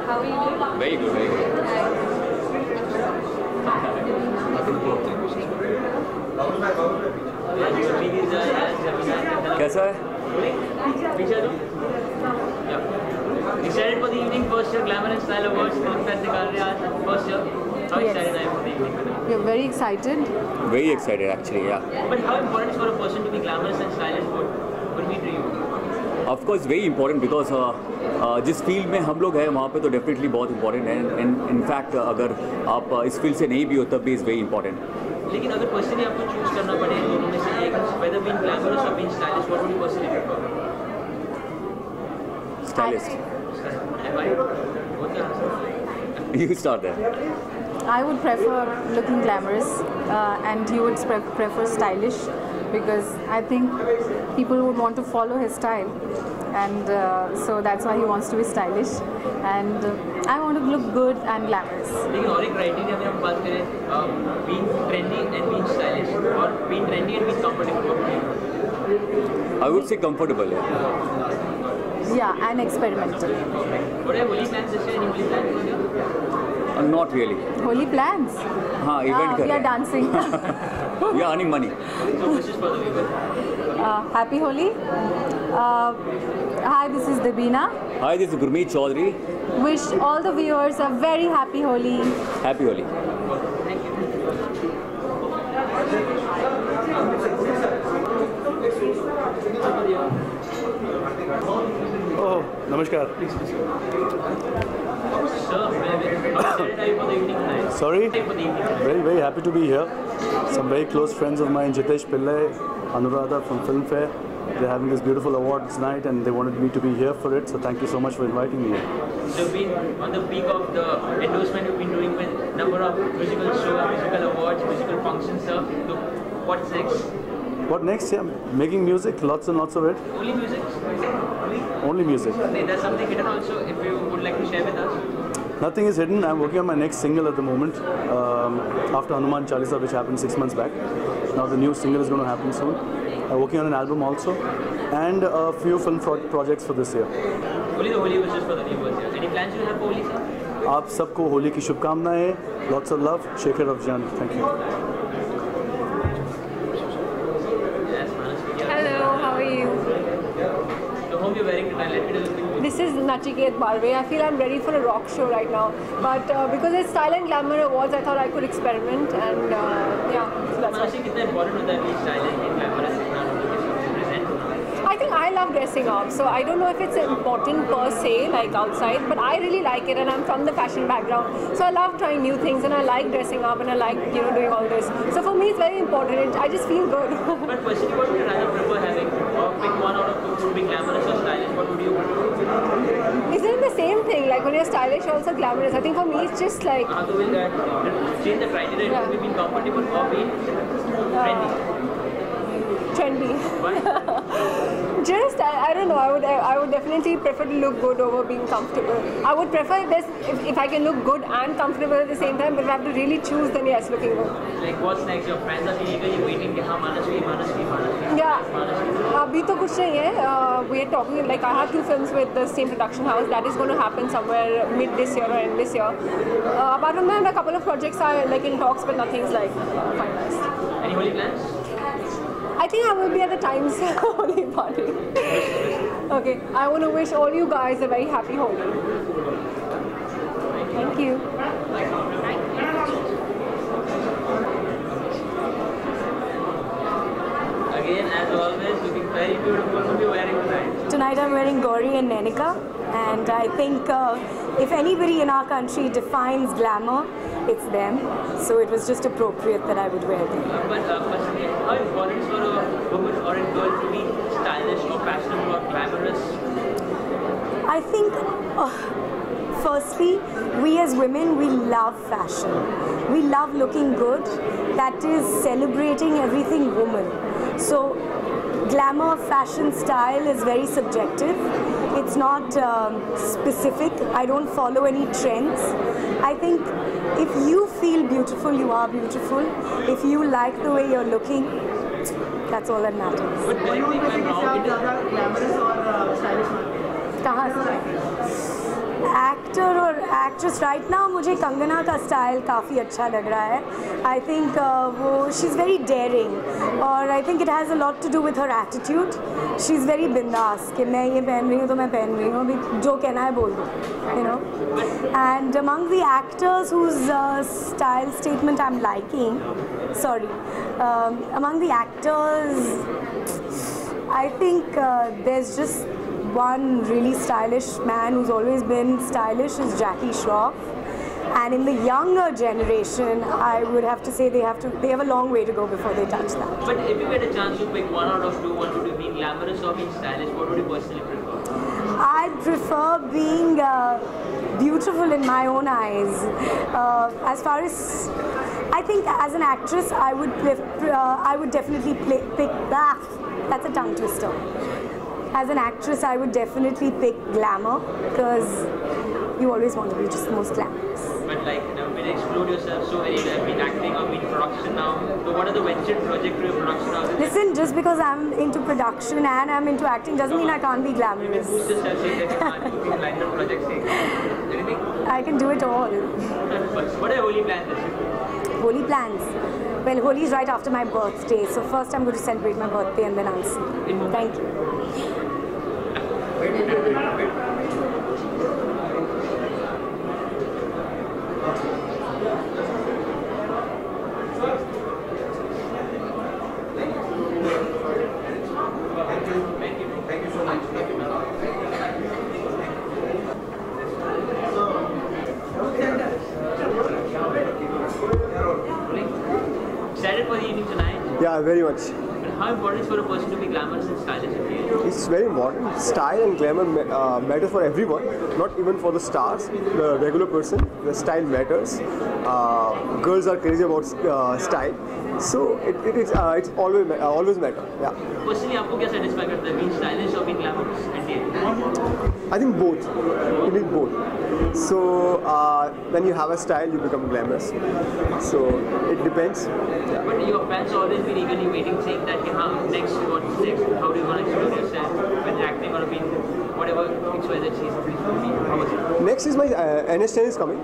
How are you doing? Very good, very good. कैसा है? Excited for the evening, first year Glamour and Style Awards, Filmfare निकाल रहे हैं आज, first year. How excited are you for the evening? We're very excited. Very excited actually, yeah. But how important is for a person to be glamorous and stylish? What would be to you? Of course, very important because जिस field में हम लोग हैं वहाँ पे तो definitely बहुत important है, एंड इनफैक्ट अगर आप इस फील्ड से नहीं भी हो तब भी इज़ वेरी इंपॉर्टेंट. लेकिन अगर पर्सनली आपको चूज करना पड़े दोनों में से एक, whether being glamorous or being stylish, what would you personally prefer? Stylist. And why? What's your answer? You start there. I would prefer looking glamorous and he would prefer stylish, because I think people would want to follow his style, and so that's why he wants to be stylish, and I want to look good and glamorous. लेकिन और एक criteria में हम बात करें being trendy and being stylish, or being trendy and being comfortable, what would you prefer? I would say comfortable. Yeah, and experimental. What are Holi plans this year? Any Holi plans for you? Not really. Holi plans? हाँ, event we are dancing. We are earning money. So wishes for the viewers. Happy Holi. Hi, this is Debina. Hi, this is Gurmeet Chaudhary. Wish all the viewers a very happy Holi. Happy Holi. Oh, namaskar. Sorry? Very, very happy to be here. Some very close friends of mine, Jitesh Pillai, Anuradha from Filmfare. They're having this beautiful awards night and they wanted me to be here for it. So thank you so much for inviting me here. So you've been on the peak of the endorsement you've been doing with number of musical shows, musical awards, musical functions, sir. So what's next? What next? Yeah, making music, lots and lots of it. Only music? Only music. There's something hidden also, if you would like to share with us. Nothing is hidden. I'm working on my next single at the moment. After Hanuman Chalisa, which happened 6 months back. Now the new single is going to happen soon. I'm working on an album also, and a few film projects for this year. Only the Holi was just for the viewers here. Any plans you have for Holi, sir? आप सबको होली की शुभकामनाएं. Lots of love. Shekhar Afjan. Thank you. Hello, how are you? So whom you're wearing tonight? Let me know the thing. This is Nachiket Barve. I feel I'm ready for a rock show right now. But because it's Style and Glamour Awards, I thought I could experiment, and yeah, so that's Manasi, कितना important होता है being stylish, being glamorous, इतना present होना? I think I love dressing up, so I don't know if it's important per se, like outside, but I really like it, and I'm from the fashion background, so I love trying new things, and I like dressing up, and I like, you know, doing all this. So for me, it's very important. I just feel good. But personally, what would you rather prefer having? Or pick one out of two, would be glamorous or stylish? What would you prefer? Isn't it the same thing? Like when you're stylish, you're also glamorous. I think for me, it's just like. So will that change the criteria? Yeah. It will be comfortable or being trendy? Trendy. Just I don't know. I would definitely prefer to look good over being comfortable. I would prefer this if I can look good and comfortable at the same time. But if I have to really choose, then yes, looking good. Like what's next? Your fans are eagerly waiting. कि हाँ Manasvi. Yeah. अभी तो कुछ नहीं है. We are talking like I have 2 films with the same production house. That is going to happen somewhere mid this year or end this year. Apart from that, a couple of projects are like in talks, but nothing's like finalized. Any Holi plans? I think I will be at the Times Holi party. Okay, I want to wish all you guys a very happy Holi. Thank you. Again, as always, looking very beautiful. What are you wearing tonight? Tonight I'm wearing Gauri and Nenika, and I think if anybody in our country defines glamour, it's them. So it was just appropriate that I would wear them. But how important is for a woman or a girl to be stylish or fashionable or glamorous? I think, firstly, we as women, we love fashion. We love looking good. That is celebrating everything woman. So glamour, fashion, style is very subjective. It's not specific. I don't follow any trends. I think if you feel beautiful, you are beautiful. If you like the way you're looking, that's all that matters. But do you think I'm wrong? Glamorous or stylish? कहाँ से? Actor और actress right now मुझे कंगना का style काफ़ी अच्छा लग रहा है. आई थिंक वो शी इज़ वेरी डेयरिंग और I think it has a lot to do with her attitude. She is very bindaas कि मैं ये पहन रही हूँ तो मैं पहन रही हूँ, अभी जो कहना है बोल दो, you know. And among the actors whose style statement I am liking, sorry, among the actors I think there's just one really stylish man who's always been stylish is Jackie Shroff. And in the younger generation, I would have to say they have a long way to go before they touch that. But if you get a chance to pick one out of two, one would be glamorous or being stylish, what would you personally prefer? I prefer being beautiful in my own eyes. As far as I think, as an actress, I would definitely pick that. That's a tongue twister. As an actress, I would definitely pick glamour because you always want to be just the most glamorous. But like, when you explode yourself so very, I've been acting, I've been production now. So what are the ventured trajectory of production now? Listen, just because I'm into production and I'm into acting doesn't mean I can't be glamorous. I can do it all. What are Holi plans this year? Holi plans? Well, Holi is right after my birthday, so first I'm going to celebrate my birthday and then I'll see. Thank you. Thank you so much. Excited for the evening tonight? Yeah, very much. But how important is for a person to be glamorous and stylish? It's very important. Style and glamour matter for everyone, not even for the stars. The regular person, the style matters. Girls are crazy about style, so it's always matter. Yeah. Personally, आपको क्या satisfy करता है, being stylish or being glamorous? I think both. You need both. So when you have a style, you become glamorous. So it depends. Yeah. But your fans always been eagerly waiting, saying that next, what's next? How do you want to explore yourself when acting or being whatever XYZ season? Next is my NS10 is coming,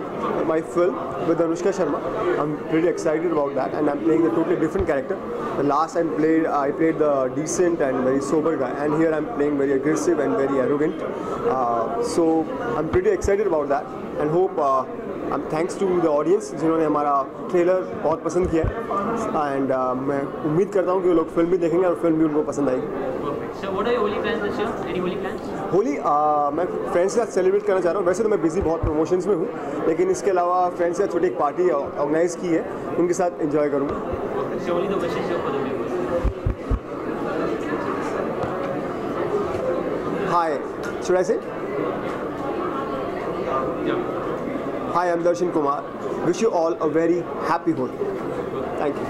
my film with Anushka Sharma. I'm pretty excited about that, and I'm playing a totally different character. The last I played the decent and very sober guy, and here I'm playing very aggressive and very arrogant. So I'm pretty excited about that, and hope thanks to the audience जिन्होंने हमारा trailer बहुत पसंद किया and मैं उम्मीद करता हूँ कि वो लोग फिल्म भी देखेंगे और फिल्म भी उनको पसंद आएगी. So what are your Holi plans this year? Any Holi plans? Holi मैं फ्रेंड्स के साथ सेलिब्रेट करना चाह रहा हूँ. वैसे तो मैं बिजी बहुत प्रमोशंस में हूँ, लेकिन इसके अलावा फ्रेंड्स के साथ छोटी एक पार्टी ऑर्गेनाइज की है, उनके साथ एंजॉय करूँगा. So only the wishes for the viewers. Hi, should I say? Yeah. Hi, I'm Darshan Kumar. Wish you all a very happy Holi. Thank you.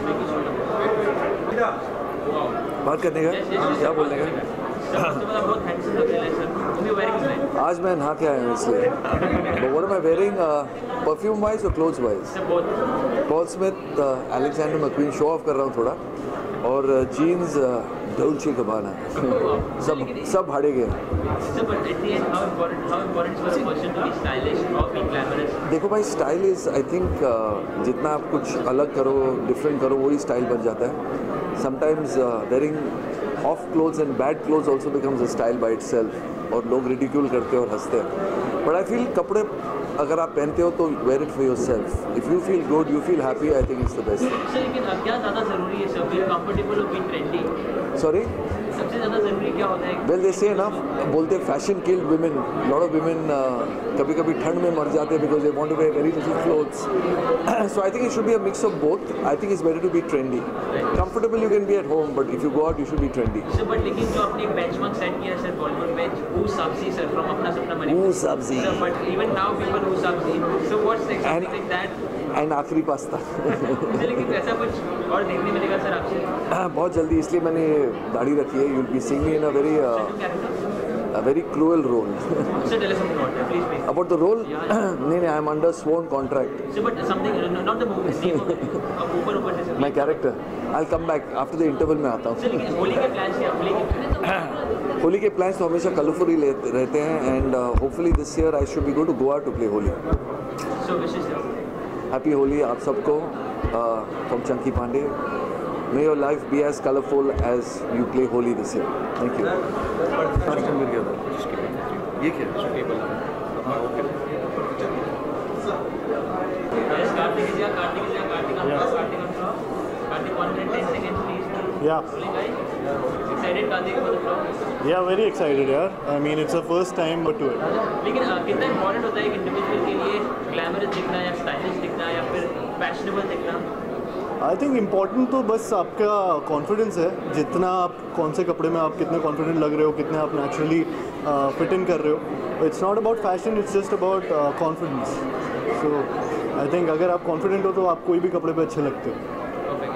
बात करने का क्या बोलने का? आज मैं नहा के आया हूँ इसलिए. But what am I wearing? Perfume wise or clothes wise? Paul Smith, Alexander McQueen show off कर रहा हूँ थोड़ा, और jeans Dolce Gabbana. सब हाड़े गए. देखो भाई, स्टाइल इज आई थिंक जितना आप कुछ अलग करो, डिफरेंट करो, वही स्टाइल बन जाता है. Sometimes wearing of clothes and bad clothes also becomes a style by itself, और लोग रिडिक्यूल करते हैं और हंसते हैं. बट आई फील कपड़े अगर आप पहनते हो तो wear it for yourself. If you feel good, you feel happy, I think it's the best. क्या ज़्यादा ज़रूरी है सर, कंफर्टेबल और बीइंग ट्रेंडी? सॉरी, सबसे ज़्यादा ज़रूरी क्या होता है? वेल दे से ना, बोलते fashion killed women. Lot of women कभी कभी ठंड में मर जाते हैं because they want to wear very little clothes. So I think it should be a mix of both. I think it's better to be trendy. Comfortable you can be at home, but if you go out you should be trendy. Sir but लेकिन जो आपने एक benchmark set किया है sir, Bollywood bench, हू सब्जी sir, from अपना सपना मनी. हू सब्जी. Sir but even now people who सब्जी. So what's next like that? And आखिरी पास्ता. लेकिन ऐसा कुछ और देखने मिलेगा सर आपसे? बहुत जल्दी, इसलिए मैंने दाढ़ी रखी है. You will be seeing me in a very cruel role. Sir, tell us something about that, please. About the role? No, I am under sworn contract. So, but something, not the movie, name of it. My character. I'll come back after the interval में आता हूँ. Sir, लेकिन होली के plans क्या? होली के plans तो हमेशा colourful ही रहते हैं, and hopefully this year I should be going to Goa to play Holi. So wishes sir. Happy Holi आप सबको from Chunky Pandey. May your life be as colorful as you play Holi this year. Thank you. ये क्या है? Kartik 110 seconds please. Yeah. Excited? शादी के बाद flop? Yeah, very excited यार. I mean, it's the first time but to it. लेकिन कितना important होता है एक इंडिविजुअल के लिए ग्लैमरस दिखना या स्टाइलिश दिखना या फिर फैशनेबल दिखना? आई थिंक इम्पॉर्टेंट तो बस आपका कॉन्फिडेंस है. जितना आप कौन से कपड़े में आप कितने कॉन्फिडेंट लग रहे हो, कितने आप नेचुरली फिट इन कर रहे हो. It's not about fashion, it's just about confidence. So I think अगर आप कॉन्फिडेंट हो तो आप कोई भी कपड़े पे अच्छे लगते हो.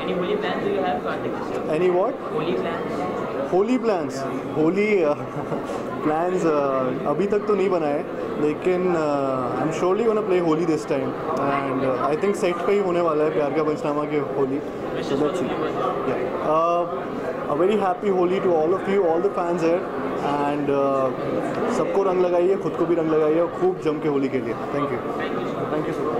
Any holy plans do you have, Karthik? Any what? Holy plans? Holi plans. Holi plans अभी तक तो नहीं बनाए, लेकिन I am surely gonna play Holi this time. And I think set पे ही होने वाला है प्यार का पंचनामा के Holi. A very happy Holi to all of you, all the fans here. And सबको रंग लगाइए, खुद को भी रंग लगाइए और खूब जम के होली के लिए. Thank you. Thank you so much.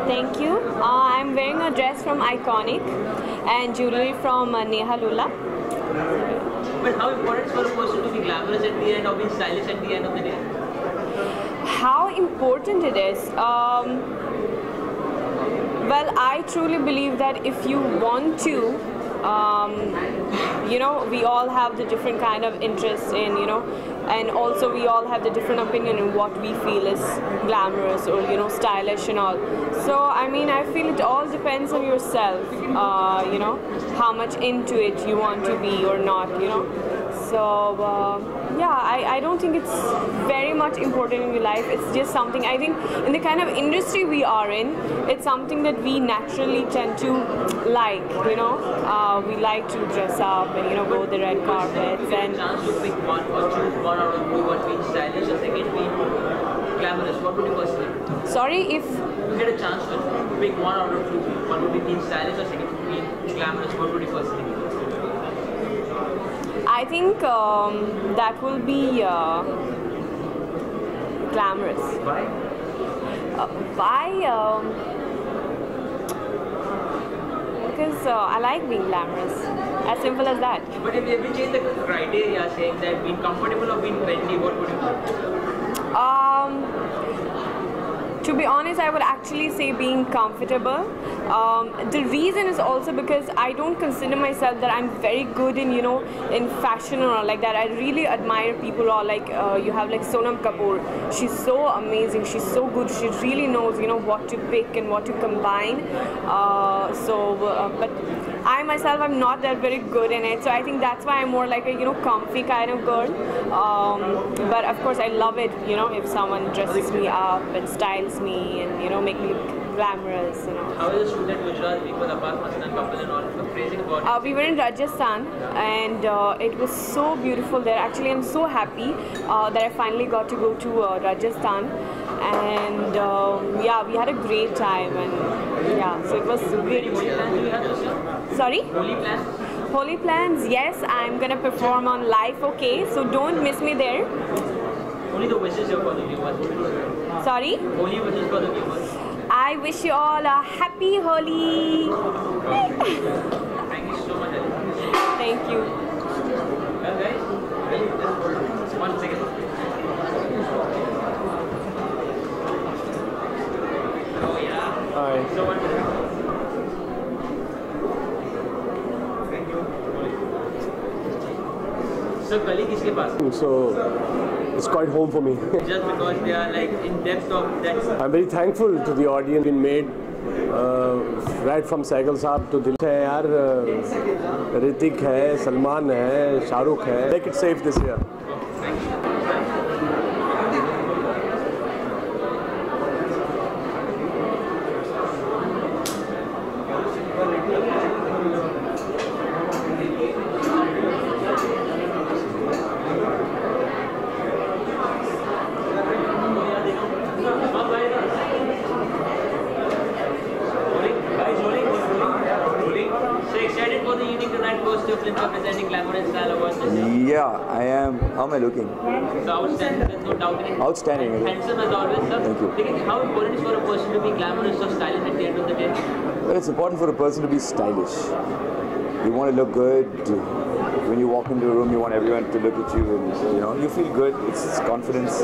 Thank you. I'm wearing a dress from Iconic and jewelry from Neha Lula. But how important is for a person to be glamorous at the end or being stylish at the end of the day? How important it is? Well, I truly believe that if you want to, you know, we all have the different kind of interests in, you know, and also we all have the different opinion in what we feel is glamorous or, you know, stylish and all. So I mean, I feel it all depends on yourself, you know, how much into it you want to be or not, you know. So yeah, I don't think it's very much important in your life. It's just something, I think in the kind of industry we are in, it's something that we naturally tend to like, you know. We like to dress up and, you know, go the red carpets and chance to pick one or choose one out of two, one being stylish or second being glamorous, what would you personally? Sorry, if you get a chance to pick one out of two, one would be being stylish or second being glamorous, what would you personally? I think that will be glamorous. Why? Why? Because I like being glamorous. As simple as that. But if we change the criteria, saying that being comfortable or being trendy, what would you do? To be honest, I would actually say being comfortable. The reason is also because I don't consider myself that I'm very good in, you know, in fashion or like that. I really admire people or like you have like Sonam Kapoor. She's so amazing. She's so good. She really knows, you know, what to pick and what to combine. But I myself, I'm not that very good in it. So I think that's why I'm more like a, you know, comfy kind of girl. But of course, I love it, you know, if someone dresses me up and styles me and, you know, make me look glamorous, you know. How is the shoot at Gujarat being with Abbas Mastan couple and all? Praising about it. We were in Rajasthan and it was so beautiful there. Actually, I'm so happy that I finally got to go to Rajasthan. And yeah, we had a great time and yeah, so it was great. Any holy plans do you have this year? Sorry? Holy plans? Holy plans, yes, I'm gonna perform on Live OK, so don't miss me there. Only the wishes here for the viewers. Sorry? Only wishes for the viewers. I wish you all a happy Holi. Thank you so much. Thank you. Well guys, 1 second. Oh yeah. Hi. So 1 minute. So Kali किसके पास? So it's quite home for me. Just because they are like in depth of that. I'm very thankful to the audience been made right from Saigal Saab to Dil है यार, Hrithik है, Salman है, Shahrukh है. Make it safe this year. So excited for the evening tonight, goes to Film Presenting Glamour and Style Awards. Yeah, I am. How am I looking? So outstanding, there's no doubt in it. Outstanding. Handsome as always, sir. Thank you. Lekin how important is for a person to be glamorous or stylish at the end of the day? Well, it's important for a person to be stylish. You want to look good. When you walk into a room, you want everyone to look at you and you feel good. It's confidence,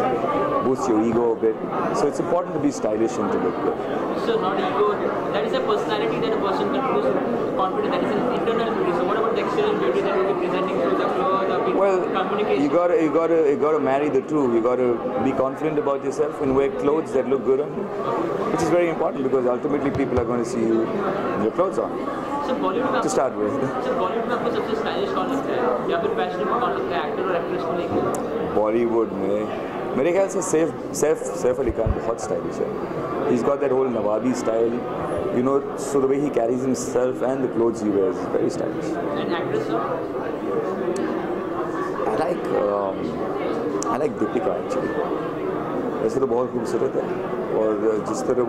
boosts your ego a bit. So it's important to be stylish and to look good. So not ego, that is a personality that a person can produce confidence, that is an internal beauty. So what about the external beauty that will be presenting through the clothes or communication? You gotta marry the two. You gotta be confident about yourself and wear clothes that look good on you, which is very important because ultimately people are going to see you with your clothes on. To start with. Bollywood में आपको सबसे stylish कौन लगता है या फिर fashionable कौन लगता है एक्टर और एक्ट्रेस को लेकर? बॉलीवुड में मेरे ख्याल से सैफ अली खान बहुत स्टाइलिश है. He's got that whole Nawabi style, so the way he carries himself and the clothes he wears is very stylish. And actress, sir? I like Deepika actually. वैसे तो बहुत खूबसूरत है और जिस तरह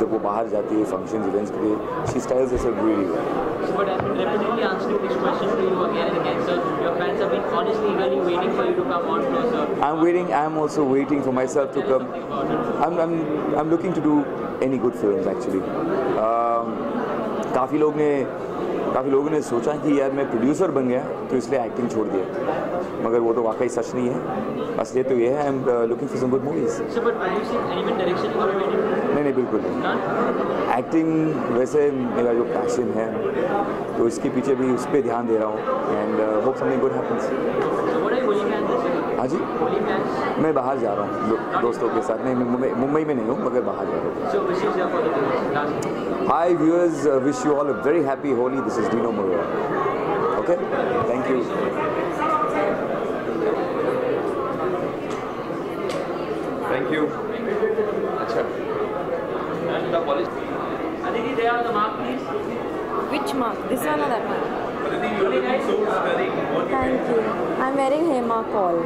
जब वो बाहर जाती है फंक्शंस इवेंट्स के लिए, she styles herself really well. So, but I've been repeatedly answering this question to you again and again, sir. Your fans have been honestly eagerly waiting for you to come on closer. I'm also waiting for myself to come. I'm looking to do any good films actually. काफ़ी लोगों ने सोचा कि यार मैं producer बन गया तो इसलिए एक्टिंग छोड़ दिया, मगर वो तो वाकई सच नहीं है. असलियत तो ये है, I am looking for some good movies. नहीं बिल्कुल नहीं. एक्टिंग वैसे मेरा जो पैशन है तो इसके पीछे भी उस पर ध्यान दे रहा हूँ and hope something good happens. हाँ जी, मैं बाहर जा रहा हूँ दोस्तों के साथ. नहीं, मैं मुंबई में नहीं हूँ मगर बाहर जा रहा हूँ. Hi viewers, wish you all a very happy Holi. This is Dino Morea. Okay, thank you. Thank you. Acha. Aditi, there are the mark, please. Which mark? This one or that one? Really nice. Thank you. I'm wearing Hema Call.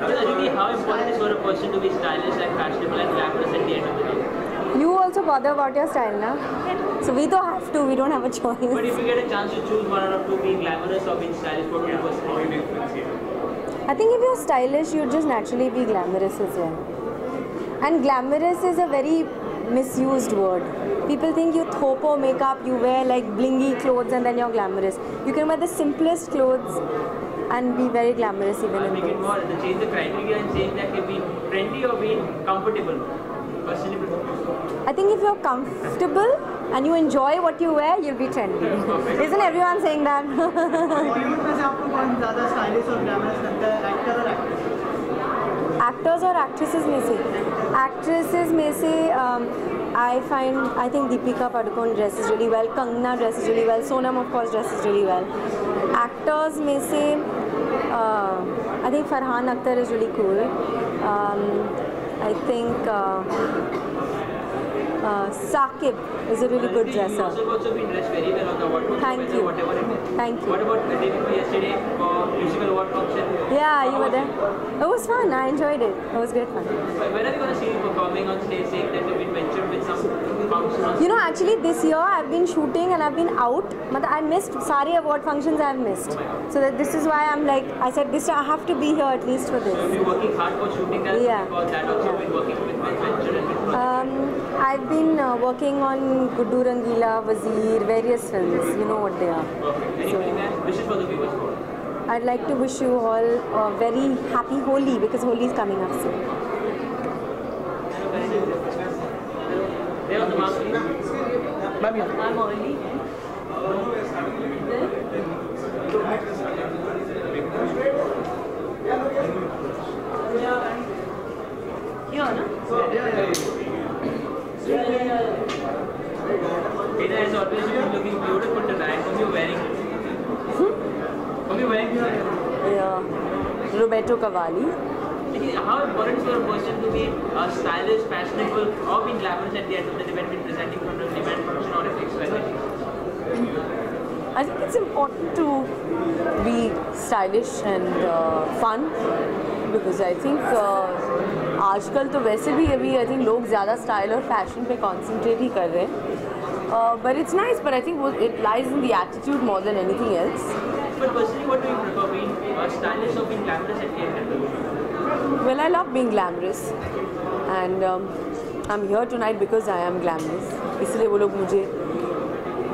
Aditi, how important is for a person to be stylish and fashionable and glamorous at the end of the day? You also bother about your style, na? So we don't have to. We don't have a choice. But if you get a chance to choose one out of two, being glamorous or being stylish, what would you personally do? I think if you're stylish, you'd just naturally be glamorous as well. And glamorous is a very misused word. People think you thopo makeup, you wear like blingy clothes and then you're glamorous. You can wear the simplest clothes and be very glamorous even in Make it more, change the criteria and change that to be trendy or being comfortable. Personally, I think if you're comfortable and you enjoy what you wear, you'll be trendy. Isn't everyone saying that? Bollywood में से आपको कौन ज़्यादा stylish और glamorous लगता है, actor और actress? Actors or actresses में से? Actresses में से I think Deepika Padukone dresses really well, Kangana dresses really well, Sonam of course dresses really well. Actors में से I think Farhan Akhtar is really cool. I think Saqib is a really good dresser. You also been dressed very well on the award function. Thank you. Whatever it is. Thank you. What about the day before yesterday for musical award function? Yeah, you were there. It was fun. I enjoyed it. It was great fun. When are you going to see you performing on stage, saying that you've been ventured with some functions? You know, actually this year I've been shooting and I've been out. But I missed Sari award functions. I've missed. So this is why I'm like, I said this I have to be here at least for this. So you're working hard for shooting that. Yeah. For that also been working with venture and with I've been working on Guddu Rangila, Wazir, various films. You know what they are. Perfect. Any wishes for the viewers? I'd like to wish you all a very happy Holi because Holi is coming up soon. There on the mark, please. I'm already. Here, no? Ida has always been looking beautiful tonight. Whom you wearing? Whom you wearing? Yeah, Roberto Cavalli. How important is for a person to be stylish, fashionable, or being glamorous at the end of the event, when presenting from an event function or a fixed venue? I think it's important to be stylish and fun because I think आजकल तो वैसे भी अभी I think लोग ज़्यादा style और fashion पे concentrate ही कर रहे हैं. But it's nice, but I think it lies in the attitude more than anything else. But personally, what do you prefer, being stylish or being glamorous at the end of the day? Well, I love being glamorous, and I'm here tonight because I am glamorous. इसलिए वो लोग मुझे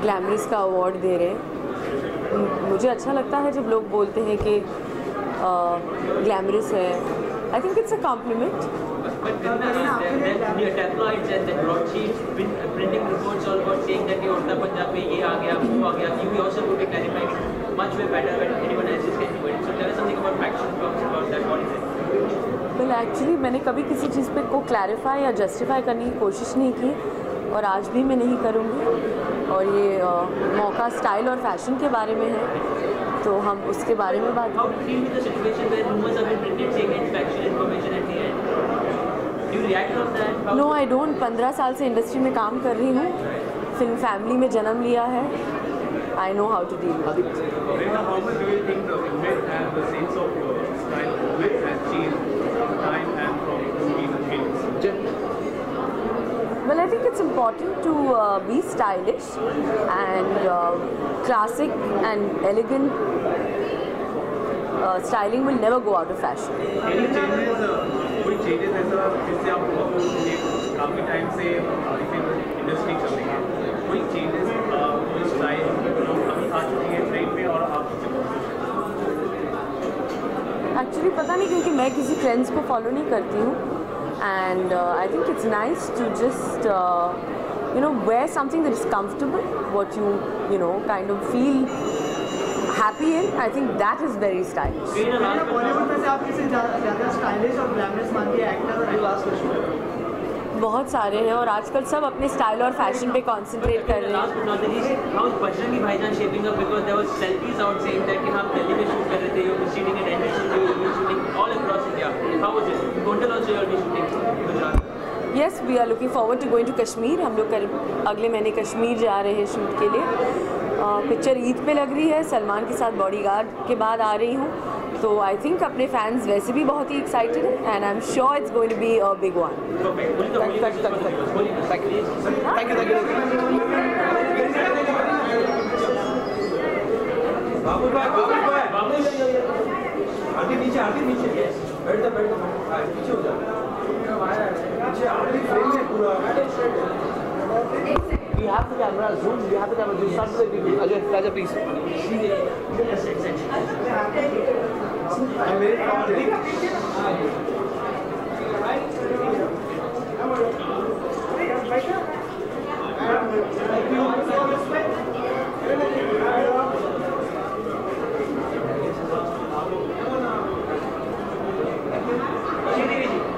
glamorous का award दे रहे हैं. मुझे अच्छा लगता है जब लोग बोलते हैं कि glamorous है. I think it's a compliment. But the tabloids and the broadsheets printing reports all about saying that ये उड़ता पंजाब में ये आ गया, वो आ गया. You also would be clarified much way better when anyone else is getting it. So tell us something about faction talks about that. What is it? Well, actually मैंने कभी किसी चीज़ पे को clarify या justify करने की कोशिश नहीं की और आज भी मैं नहीं करूँगी. और ये मौका स्टाइल और फैशन के बारे में है तो हम उसके बारे में बात How do you deal with the situation where rumors have been printed saying it's factual information at the end? Do you react on that? No, I don't. 15 साल से इंडस्ट्री में काम कर रही हूँ. फिल्म फैमिली में जन्म लिया है. I know how to deal with it. How much do you think the image and the sense of style has changed time and from movies and films? Well, I think it's important to be stylish and classic and elegant styling will never go out of fashion. Any changes, कोई changes ऐसा जिससे आप काफी time से industry चल रही है, कोई changes कोई स्टाइल अभी आ चुकी है ट्रेंड में और आप एक्चुअली पता नहीं क्योंकि मैं किसी ट्रेंड्स को फॉलो नहीं करती हूँ. And I think it's nice to just wear something that is comfortable, what you kind of feel happy in. I think that is very stylish. Bollywood में से आप किसे ज़्यादा स्टाइलिश और ग्लैमरस मानती है एक्टर और लास्ट क्वेश्चन? बहुत सारे हैं और आजकल सब अपने स्टाइल और फैशन पे कंसंट्रेट कर रहे हैं. How is बजरंगी भाईजान shaping up because there was selfies out saying that कि हम दिल्ली में शूट कर रहे थे, you were shooting in NBC, you were shooting all across India. How was it? Gondal also you will be shooting Gujarat. Yes, we are looking forward to going to Kashmir. हम लोग अगले महीने कश्मीर जा रहे हैं शूट के लिए. Picture Eid पे लग रही है. सलमान के साथ बॉडीगार्ड के बाद आ रही हूँ. तो आई थिंक अपने फैंस वैसे भी बहुत ही एक्साइटेड हैं and I am sure it's going to be a big one. We have the camera zoom. We have the camera zoom. Start with the video. Ajay, Raja, please. I'm very proud.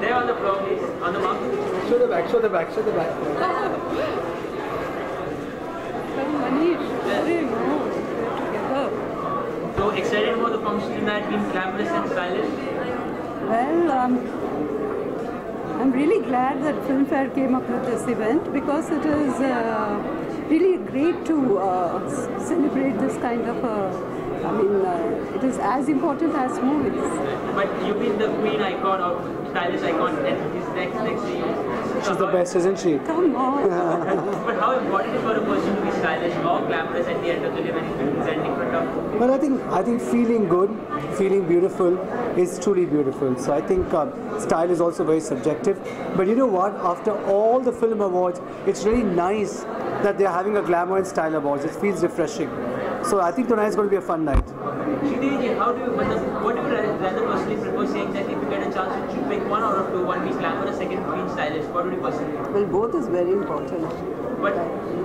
There on the floor, please. On the mark. Show the back. Show the back. Show the back. So excited about the function tonight, being glamorous and stylish? Well, I'm really glad that Filmfare came up with this event because it is really great to celebrate this kind of it is as important as movies. But you've been the queen icon or stylish icon and he's next to you. She's the best, isn't she? Come on. But how important is for a person to be stylish or glamorous at the end of the day when he's presenting in front of? Well, I think feeling good, feeling beautiful is truly beautiful. So I think style is also very subjective. But you know what? After all the film awards, it's really nice that they're having a glamour and style awards. It feels refreshing. So I think tonight is going to be a fun night. Shridevi, what do you rather personally prefer saying that if you get a chance to pick one out of two, one being glamorous, second being stylish, what would you personally do? Well, both is very important. But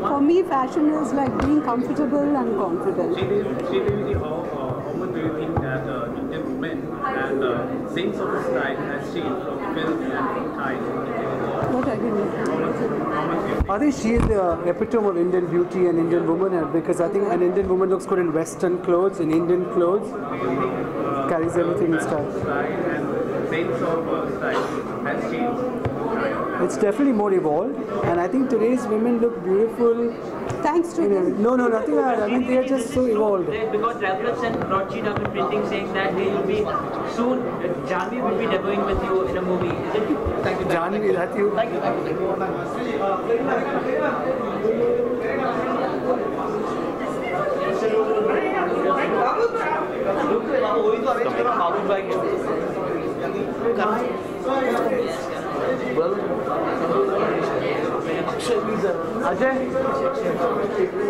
for me, fashion is like being comfortable and confident. Shridevi, how much do you think that Indian women and sense of style has changed from film and time? What again? I think she is the epitome of Indian beauty and Indian woman because I think an Indian woman looks good in Western clothes, in Indian clothes, carries everything in style. And sense of style has changed. It's definitely more evolved, and I think today's women look beautiful. Thanks to them. No, nothing like that. I mean, they are just so evolved. Because Ravlots and Broadsheet have been printing saying that they will be soon, Janvi will be debuting with you in a movie. Is it true? Thank you, Janvi. Is that you? Thank you.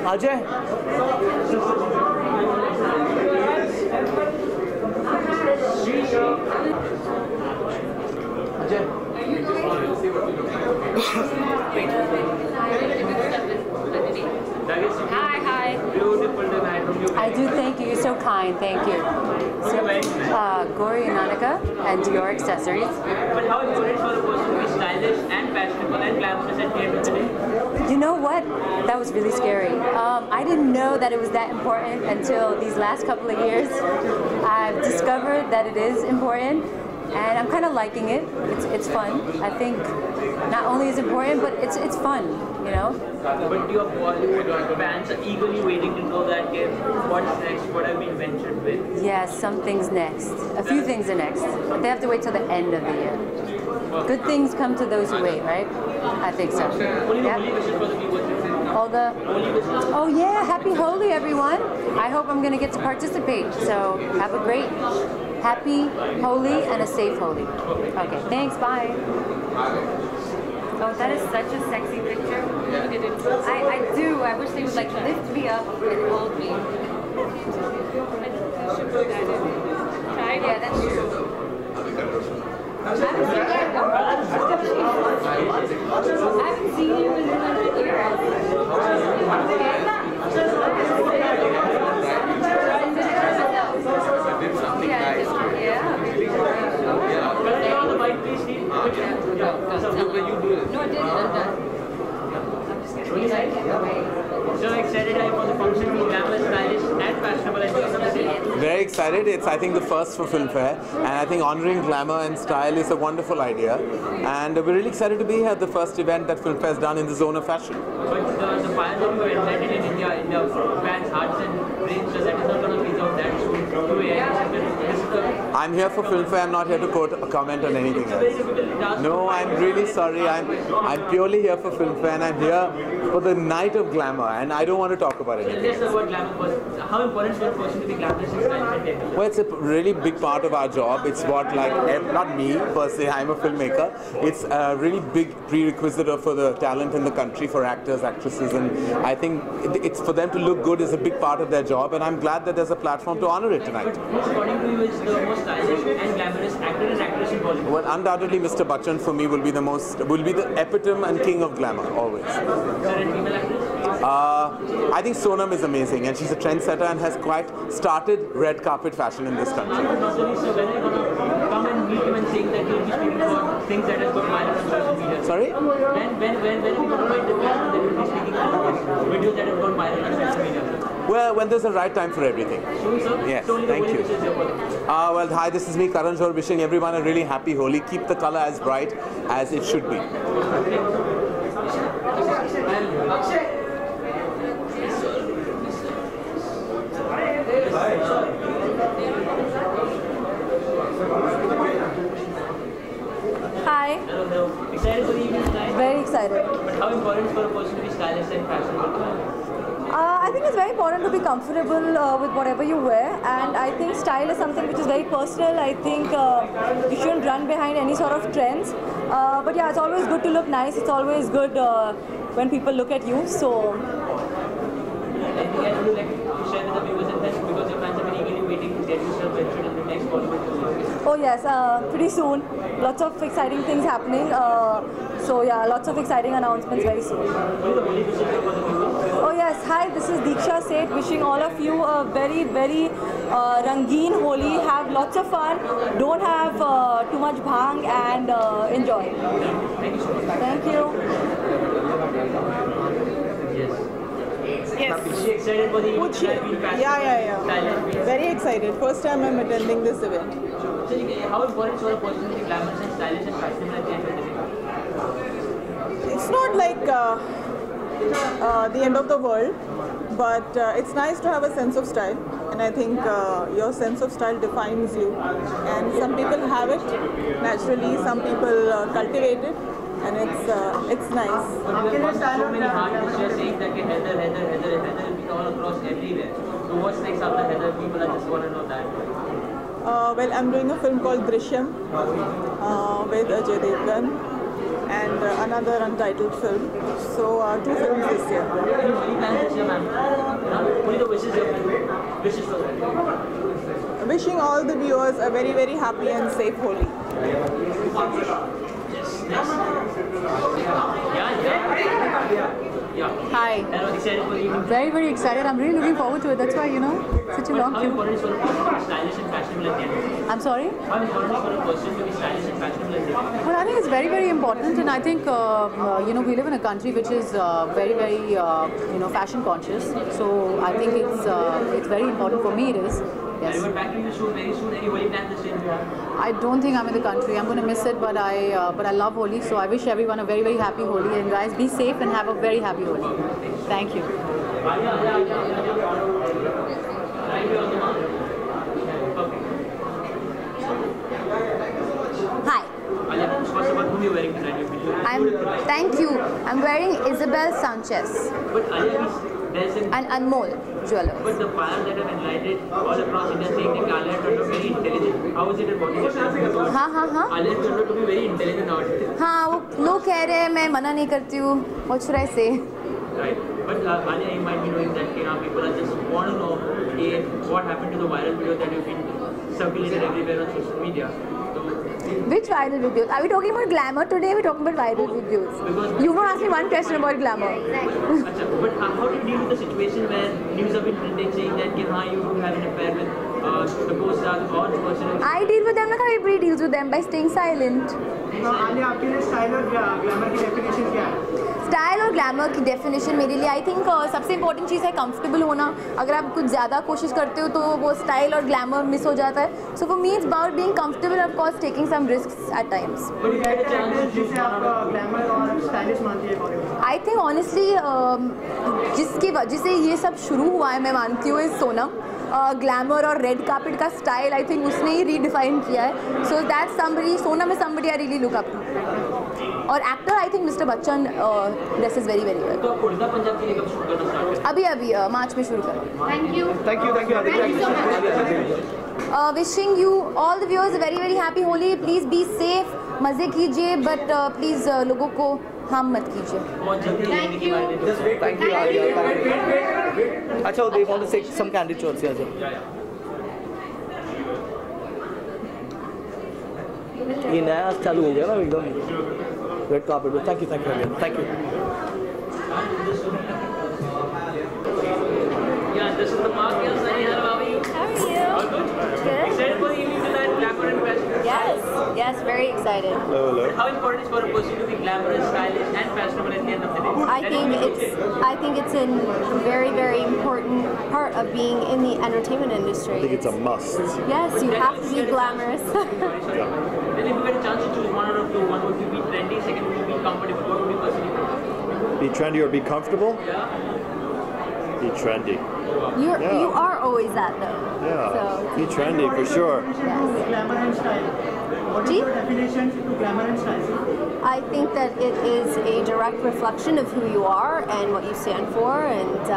Ajay. Hi. Beautiful tonight. I do thank you. You're so kind. Thank you. So, Gauri Anandika and Dior Accessories. But how important for a person to be stylish and fashionable and glamorous at the end of the day? You know what? That was really scary. I didn't know that it was that important until these last couple of years. I've discovered that it is important, and I'm kind of liking it. It's fun. I think not only is it important, but it's fun. You know. But your Bollywood fans are eagerly waiting to know that what's next, what have been ventured with. Yes, some things next. A few things are next. But they have to wait till the end of the year. Good things come to those who wait, right? I think so. Yeah. All the. Oh yeah! Happy Holi, everyone! I hope I'm gonna get to participate. So have a great, happy Holi and a safe Holi. Okay. Thanks. Bye. Oh, that is such a sexy picture. I do. I wish they would like lift me up and hold me. Yeah, that's true. I haven't seen you in 100 years. So excited for the function to be glamorous, stylish and fashionable at the end of the day. Very excited. It's, I think, the first for Filmfare, and I think honoring glamour and style is a wonderful idea. And we're really excited to be here at the first event that Filmfare has done in the zone of fashion. But the fire that you invented in India, in the fans' hearts and brains, so that is not going to be out that soon. I'm here for Filmfare. I'm not here to comment on anything else. No, I'm really sorry. I'm purely here for Filmfare, and I'm here for the night of glamour, and I don't want to talk about it. Just the word glamour. How important for a person to be glamorous and stylish? Well, it's a really big part of our job. It's what, like, not me per se, I'm a filmmaker. It's a really big prerequisite for the talent in the country, for actors, actresses, and I think it's for them to look good is a big part of their job, and I'm glad that there's a platform to honor it tonight. According to you, is the most stylish and glamorous actor and actress in Bollywood? Well, undoubtedly, Mr. Bachchan for me will be the epitome and king of glamour, always. I think Sonam is amazing, and she's a trendsetter and has quite started red carpet fashion in this country. Come and meet him and saying that he'll be speaking about things that have gone viral on social media. Sorry? When are you going to find the platform that will be speaking about videos that have gone viral on social media? Well, when there's a right time for everything. Yes, thank you. Well, hi, this is me, Karan Johar, wishing everyone a really happy Holi. Keep the color as bright as it should be. Hi. Hello. Excited for the evening tonight? Very excited. But how important for a person to be stylish and fashionable? I think it's very important to be comfortable with whatever you wear, and I think style is something which is very personal. I think you shouldn't run behind any sort of trends. But yeah, it's always good to look nice. It's always good when people look at you. So. Anything else you like to share with the viewers and friends, because your fans are very eagerly waiting to get yourself ventured in the next Bollywood movie? Oh yes, pretty soon. Lots of exciting things happening. So yeah, lots of exciting announcements very soon. Oh yes, hi, this is Diksha Seth wishing all of you a very, very rangeen Holi. Have lots of fun. Don't have too much bhang, and enjoy. Thank you. Yes. Is she excited for the event? Yeah. Very excited. First time I'm attending this event. So how important for a person to be glamorous and stylish and fashionable at the end of the day? It's not like the end of the world, but it's nice to have a sense of style, and I think your sense of style defines you, and some people have it naturally, some people cultivate it, and it's nice. So many artists just saying that Heather will be all across everywhere. So what's next after Heather? People are just want to know that. Well, I'm doing a film called Drishyam with Ajay Devgan and another untitled film. So 2 films this year. Wishing all the viewers a very, very happy and safe Holi. Hi. Very, very excited. I'm really looking forward to it. That's why, you know, such a long queue. I'm sorry? Well, I think it's very, very important, and I think, you know, we live in a country which is very, very, you know, fashion conscious. So I think it's very important. For me, it is. Yes. Back to the show very soon. Any Holi plans this year? I don't think I'm in the country. I'm going to miss it, but I love Holi. So I wish everyone a very, very happy Holi. And guys, be safe and have a very happy Holi. Thank you. Hi. Thank you. I'm wearing Isabel Sanchez. And Anmol Jewelers. But the fire that have enlightened all across India saying that Alia turned out very intelligent. How is it and what is it? Alia turned out to be very intelligent nowadays. हाँ वो लोग कह रहे हैं मैं मना नहीं करती हूँ. What should I say? Right. But Alia, you might be knowing that people are just want to know what happened to the viral video that you've been circulated everywhere on social media. Which viral videos? Are we talking about glamour today? Or are we talking about viral videos? You don't ask me one question about glamour. But how do you deal with the situation where news have been printing saying that you have an affair with the co-star or the person? I deal with them like how everybody deals with them, by staying silent. Alia आपके लिए style और glamour की definition क्या है? Style और glamour की definition मेरे लिए आई थिंक सबसे इंपॉर्टेंट चीज़ है कंफर्टेबल होना. अगर आप कुछ ज़्यादा कोशिश करते हो तो वो स्टाइल और ग्लैमर मिस हो जाता है. So for me it's about being comfortable, of course taking some risks at times. I think honestly जिसकी वजह से ये सब शुरू हुआ है मैं मानती हूँ इस सोनम. ग्लैमर और रेड कार्पेट का स्टाइल आई थिंक उसने ही रीडिफाइन किया है. So that somebody, Sonam is somebody I really look up to. और actor I think mister Bachchan dresses very very well. अभी मार्च में शुरू करो. Thank you. Wishing you all the viewers very very happy Holi. Please be safe, मज़े कीजिए, but please लोगों को harm मत कीजिए. Thank you. अच्छा, they want to take some candid shots here. ये नया चालू हो जाएगा ना एकदम रेड कार्पेट पे. Thank you thank you. Yeah, this is the mark. Yes, how are you? How are you? All good. Good. Excited for the evening tonight, glamour and fashion. Yes, very excited. Hello. How important is for a person to be glamorous, stylish, and fashionable at the end of the day? I think it's a very, very important part of being in the entertainment industry. I think it's a must. Yes, you have to be glamorous. Then if you get a chance to choose one out of two, one would be trendy, second would be comfortable. What would you personally prefer? Be trendy or be comfortable? Yeah. Be trendy. You are always that though. Yeah. So. Be trendy for sure. Glamour and style. What is your definition to glamour and style? I think that it is a direct reflection of who you are and what you stand for, and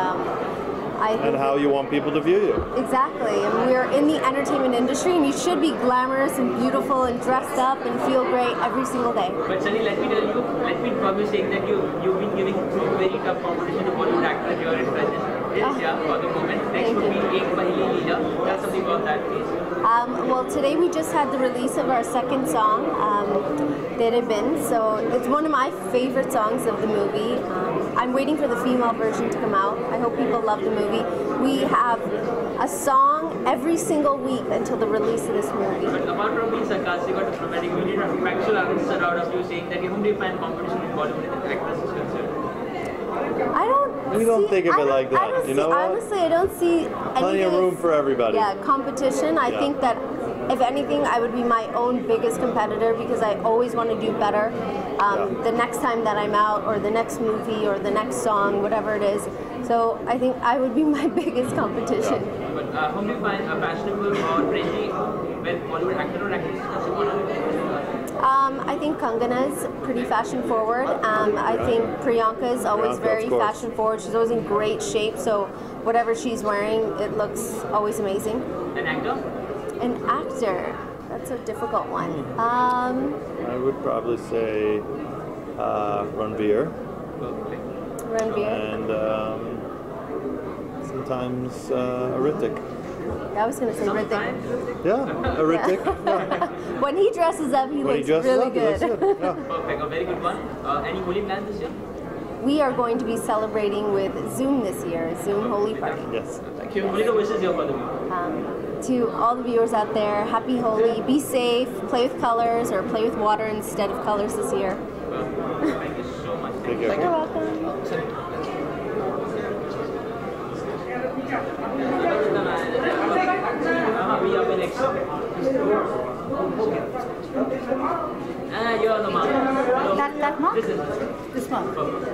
I think And how you want people to view you. exactly. And we're in the entertainment industry, and you should be glamorous and beautiful and dressed up and feel great every single day. But Sunny, let me inform you saying that you've been giving very tough competition to Bollywood actors here in present. For the moment. Next would be Ek Mahili Leela. Tell something about that, please. Well, today we just had the release of our second song, Tere Bin. So it's one of my favorite songs of the movie. I'm waiting for the female version to come out. I hope people love the movie. We have a song every single week until the release of this movie. But apart from being sarcastic or diplomatic, we need factual answer out of you saying that whom do you find competition in Bollywood as actors is concerned? We don't think of it like that. You know what? Honestly, I don't see Plenty of room for everybody. Yeah, competition. I think that if anything, I would be my own biggest competitor because I always want to do better. The next time that I'm out, or the next movie, or the next song, whatever it is. So I think I would be my biggest competition. But whom do you find fashionable or trendy when Bollywood actor or actress is concerned? I think Kangana is pretty fashion forward. I think Priyanka is always very fashion forward. She's always in great shape, so whatever she's wearing, it looks always amazing. An actor? An actor. That's a difficult one. I would probably say Ranveer. Ranveer. And sometimes Hrithik. I was going to say Hrithik. Yeah, Hrithik. When he dresses up, he looks really good. Perfect, a very good one. Any Holi plans this year? We are going to be celebrating with Zoom this year, Zoom Holi Party. Yes. Thank you. What wishes here for the To all the viewers out there, happy Holi, be safe, play with colors or play with water instead of colors this year. Thank you so much. Take care. You're welcome. We are next. You're on the mark. That mark? This is this one.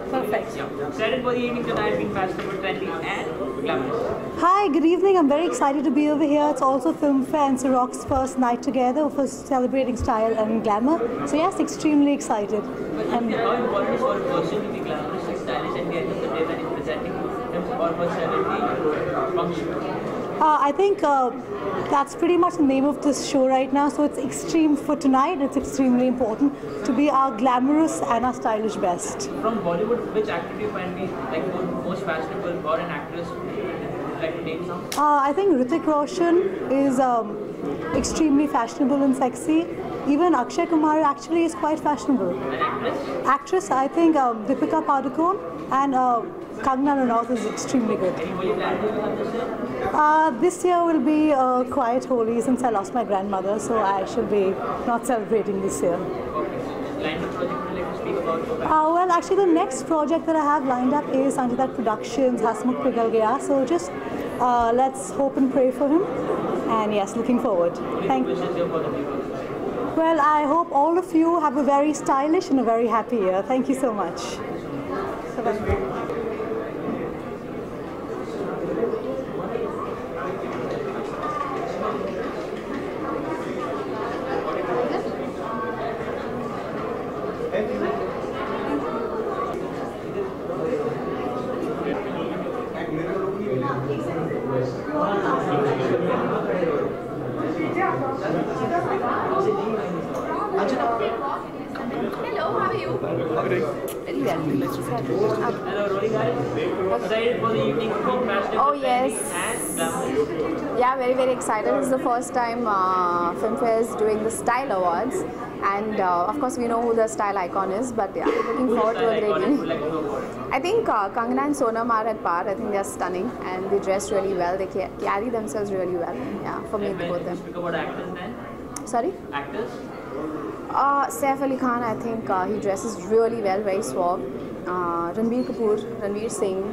Perfect. Yeah. Excited for the evening tonight, being fashionable, trendy, and glamorous. Hi, good evening. I'm very excited to be over here. It's also Filmfare and Ciroc's first night together for celebrating style and glamour. So yes, extremely excited. How important is for a person to be glamorous and stylish at the end of the day when he's presenting him or herself function? I think that's pretty much the name of this show right now. So it's extreme for tonight. It's extremely important to be our glamorous and our stylish best. From Bollywood, which actor do you find be like most fashionable or an actress? Like to name some? I think Hrithik Roshan is extremely fashionable and sexy. Even Akshay Kumar actually is quite fashionable. An actress? Actress, I think Deepika Padukone and Kangana Ranaut is extremely good. Any Holi plans you have this year? This year will be a quiet Holi since I lost my grandmother, so I shall be not celebrating this year. Lined up project would you like to speak about? Well, actually the next project that I have lined up is Anjidat Productions, Hasmukh Pighal Gaya, so just let's hope and pray for him. And yes, looking forward. Thank you. Well, I hope all of you have a very stylish and a very happy year. Thank you so much. Bye-bye. Hello, how are you? Very well. Hello, Rolly guys. Excited for the evening to be fashionable? Oh yes. Yeah, very very excited. It's the first time Filmfare is doing the Style Awards, and of course we know who the style icon is. But yeah, looking forward to a great evening. I think Kangana and Sonam are at par. I think they are stunning and they dress really well. They carry themselves really well. Yeah, for me, both them. Speak about actors then? Sorry? Actors? Saif Ali Khan, I think he dresses really well, very suave. Ranbir Kapoor, Ranveer Singh,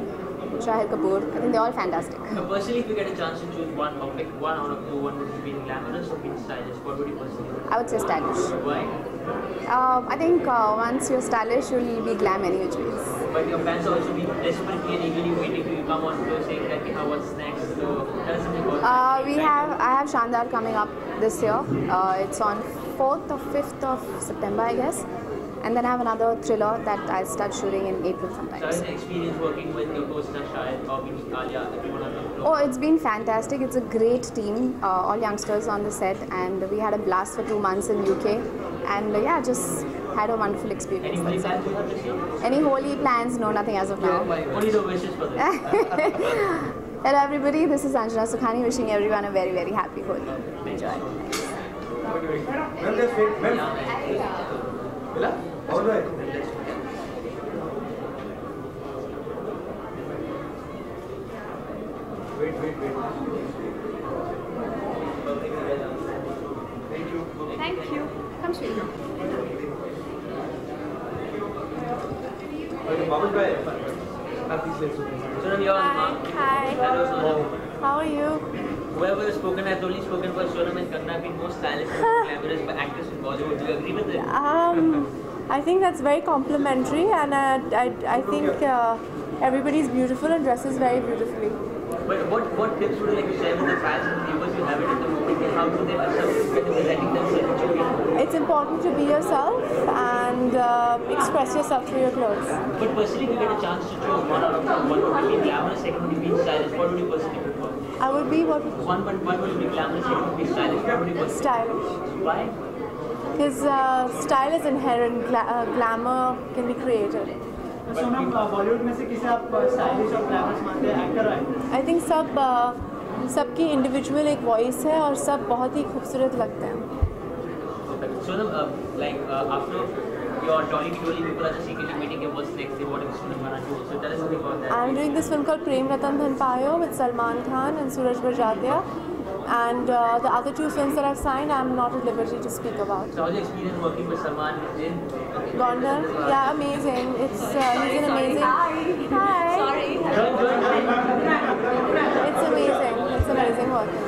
Shahid Kapoor, I think they're all fantastic. So personally, if you get a chance to choose one or pick one out of two, one would be glamorous or being stylish, what would you personally do? I would say stylish. Why? I think once you're stylish, you'll be glam any which ways. But your fans also be desperately and eagerly waiting to come on to saying that, what's next? So tell us something about I have Shandar coming up this year. It's on 4th or 5th of September, I guess. And then I have another thriller that I'll start shooting in April sometime. So how's the experience working with your co-star Shahid, or Alia, everyone on the Oh, it's been fantastic. It's a great team, all youngsters on the set, and we had a blast for 2 months in UK. And yeah, just had a wonderful experience. Any Holi plans you have this year? Any Holi plans? No, nothing as of now. What are your wishes for this? Hello everybody, this is Anjana Sukhani wishing everyone a very very happy Holi. Enjoy. Thank you. Come straight. Hi. How are you? Whoever has spoken has only spoken for Sonam and Kangana being most stylish and glamorous actors in Bollywood. Do you agree with it? I think that's very complimentary, and I think everybody's beautiful and dresses very beautifully. But what tips would you like to share with the fans and viewers you have it at the moment, and how do they get presenting themselves? It's important to be yourself and express yourself through your clothes. But personally, if you get a chance to choose one out of two, one would be glamorous, second would be stylish, what would you personally prefer? I would be what? One will be glamorous, one will be stylish. What would you want? Stylish. Why? Because style is inherent, glamour can be created. Sonam Bollywood में से किसे आप stylish और glamorous मानते हैं, actor और actress? I think सबकी individual एक वॉइस है और सब बहुत ही खूबसूरत लगते हैं. Sonam, after your Dolly people are just secretly meeting your what's next, what is Sonam gonna do? So tell us something about that. I'm doing this film called Prem Ratan Dhan Payo with Salman Khan and Suraj Barjatia. And the other two films that I've signed, I'm not at liberty to speak about. So how's your experience working with Salman in Gondar? Yeah, amazing. He's an amazing. Hi. Sorry. It's amazing. It's amazing working.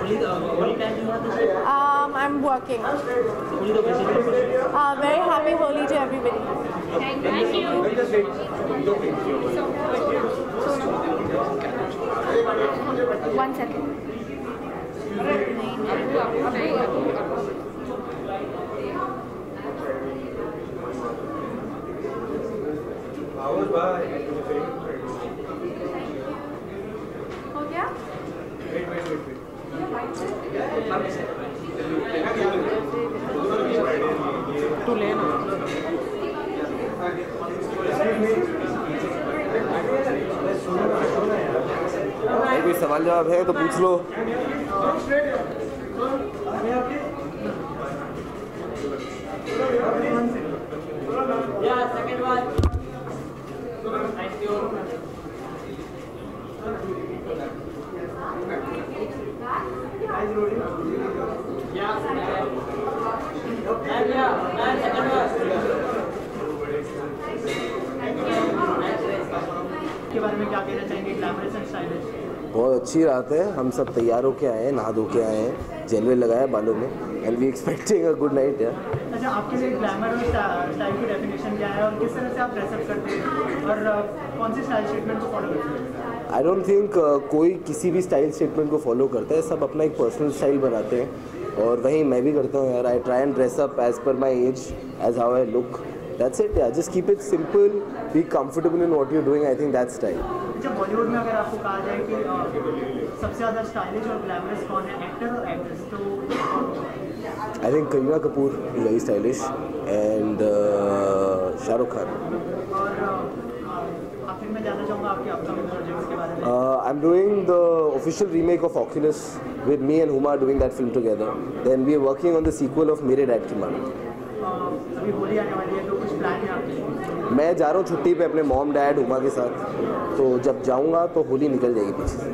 Holy time you have this? I'm working. Only the president. Very happy Holi to everybody. Thank you. One second. हो गया? तू लेना. भाई कोई सवाल जवाब है तो पूछ लो. Yeah, second one. Thank you. के बारे में क्या कहना चाहेंगे, ग्लैमरस एंड स्टाइलिश? बहुत अच्छी रात है. हम सब तैयार होके आए हैं, नहा धो के आए हैं, जेल वेल लगाया बालों में, and we expecting a good night. अच्छा, आपके लिए ग्लैमर और स्टाइल की डेफिनेशन क्या है और किस तरह से आप ड्रेसअप करते हैं और कौन सी स्टाइल स्टेटमेंट को फॉलो करते हैं? आई डोंट थिंक कोई किसी भी स्टाइल स्टेटमेंट को फॉलो करता है. सब अपना एक पर्सनल स्टाइल बनाते हैं और वही मैं भी करता हूँ यार. I try and dress up as per my age, as how I look. That's it. Yeah, just keep it simple. Be comfortable in what you're doing. I think that's style. अच्छा, बॉलीवुड में अगर आपको कहा जाए कि सबसे ज़्यादा स्टाइलिश और ग्लैमरस कौन है, एक्टर और एक्ट्रेस, तो I think Kareena Kapoor is very stylish and Shah Rukh Khan. और आखिर में जानना चाहूँगा आपके अपकमिंग प्रोजेक्ट्स के बारे में. I'm doing the official remake of Oculus with me and Huma doing that film together. Then we are working on the sequel of मेरे डैड की मानो. अभी होली आने वाली है तो कुछ प्लान है आपके? मैं जा रहा हूँ छुट्टी पे अपने मॉम डैड हुमा के साथ, तो जब जाऊँगा तो होली निकल जाएगी पीछे से.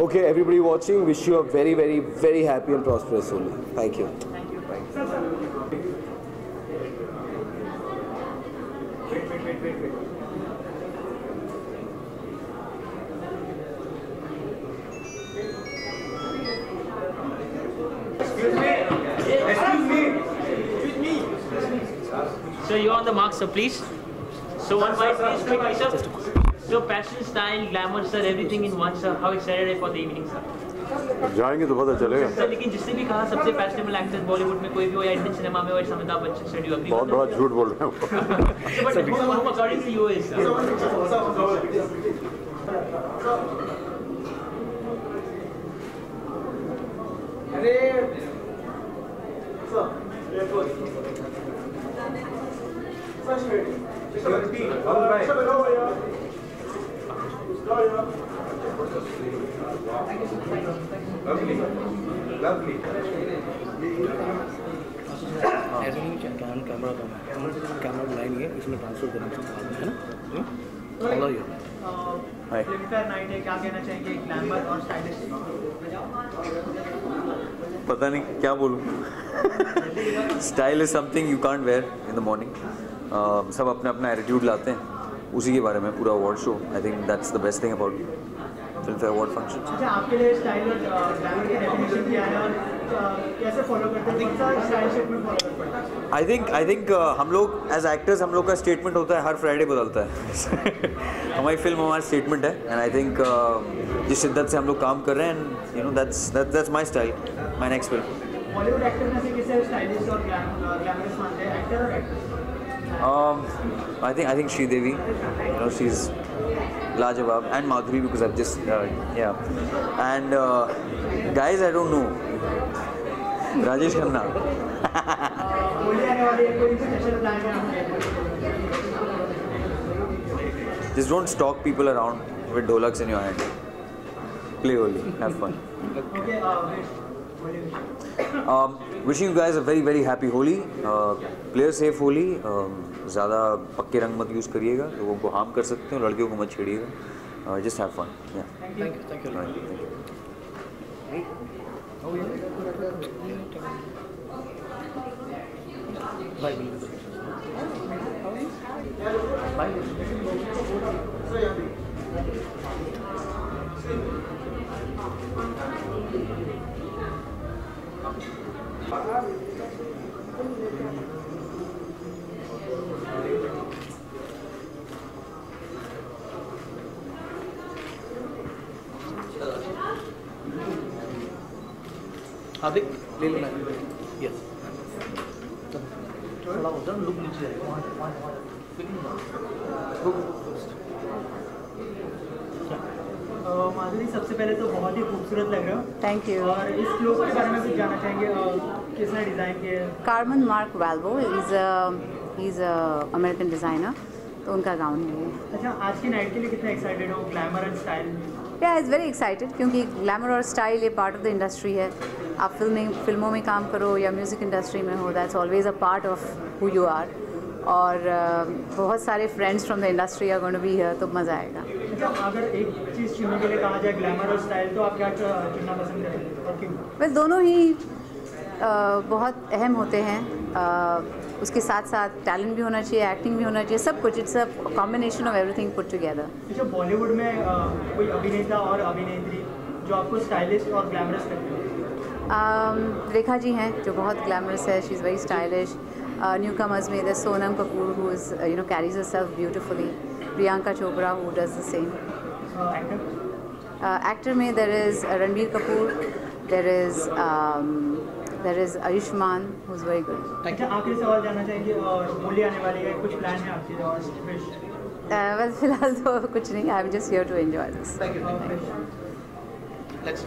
Okay, everybody watching, wish you a very, very, very happy and prosperous Holi. Thank you. So you're on the mark, sir, please. So one word, please, quickly, sir. So passion, style, glamour, sir, everything in one, sir. How excited are you for the evening, sir? जाएंगे तो पता चलेगा. Sir, लेकिन जिसने भी कहा सबसे fashionable actor Bollywood में कोई भी हो या इंडियन सिनेमा में हो या Amitabh Bachchan, sir, you agree? बहुत बड़ा झूठ बोल रहे हैं. But who according to you is, sir? Lovely. ऐसा नहीं चाहिए. कैमरा कैमरा बुलाएंगे, इसमें ट्रांसफर करना है ना. Follow you. फिल्मफेयर नाइट है, क्या कहना चाहेंगे ग्लैमर और स्टाइलिश? पता नहीं क्या बोलूँ. Style is something you can't where in the morning. सब अपना अपना एटीट्यूड लाते हैं, उसी के बारे में पूरा award show. I think that's the best thing about Filmfare award function. अच्छा, आपके लिए स्टाइल और ग्लैमर की डेफिनेशन क्या है और कैसे फॉलो करते हैं, कौन सा स्टाइल स्टेटमेंट फॉलो करते हैं? आई थिंक हम लोग एज एक्टर्स, हम लोग का स्टेटमेंट होता है हर फ्राइडे बदलता है. हमारी फिल्म हमारा स्टेटमेंट है, एंड आई थिंक जिस शिद्दत से हम लोग काम कर रहे हैं, and you know that's my style, my next film. Bollywood actor में से किसे स्टाइलिश और ग्लैमरस मानते हैं, एक्टर और actress? I think Sridevi, you know, she's Lajawab, and Madhuri because I've just yeah, and guys I don't know, Rajesh Khanna. Just don't stalk people around with dholaks in your hand. Play Holi, have fun. Wishing you guys a very very happy Holi. Play safe Holi. ज़्यादा पक्के रंग मत use करिएगा, लोगों को harm कर सकते हो, लड़कियों को मत छेड़िएगा. Just have fun. Yeah. Thank you. हार्दिक ले लेना. यस थोड़ा उधर लुक नीचे जाएगा. माधुरी, सबसे पहले तो बहुत ही खूबसूरत लग रहे हो. Thank you. और इस क्लोथ के बारे में कुछ जानना चाहेंगे, किसने डिज़ाइन किया है? Karman mark Volvo is American designer, तो उनका गाउन है ये. अच्छा, आज की नाइट के लिए कितना एक्साइटेड हो? Glamour and style. या इज़ वेरी एक्साइटेड, क्योंकि ग्लैमर और स्टाइल ये पार्ट ऑफ द इंडस्ट्री है. आप फिल्मों में काम करो या म्यूज़िक इंडस्ट्री में हो, that's always a part of who you are. और बहुत सारे friends from the industry are going to be here, तो मज़ा आएगा. अच्छा, अगर एक चीज़ चुनने के लिए कहा जाए ग्लैमर और स्टाइल, तो आप क्या चुनना पसंद करेंगे और क्यों? बस दोनों ही बहुत अहम होते हैं. उसके साथ साथ टैलेंट भी होना चाहिए, एक्टिंग भी होना चाहिए, सब कुछ. It's a combination of everything put together. अच्छा, बॉलीवुड में कोई अभिनेता और अभिनेत्री जो आपको स्टाइलिश और ग्लैमरस लगती है? रेखा जी हैं जो बहुत ग्लैमरस है. She is very stylish. Newcomers में there's Sonam Kapoor who is carries herself beautifully. Priyanka Chopra who does the same. Actor में there is Ranbir Kapoor. There is Ayushmann who's very good. अच्छा, आखिरी सवाल जानना चाहेंगे, और होली आने वाली है, कुछ प्लान है आपके? और well, फिलहाल तो कुछ नहीं. I'm just here to enjoy this. Thank you. Let's.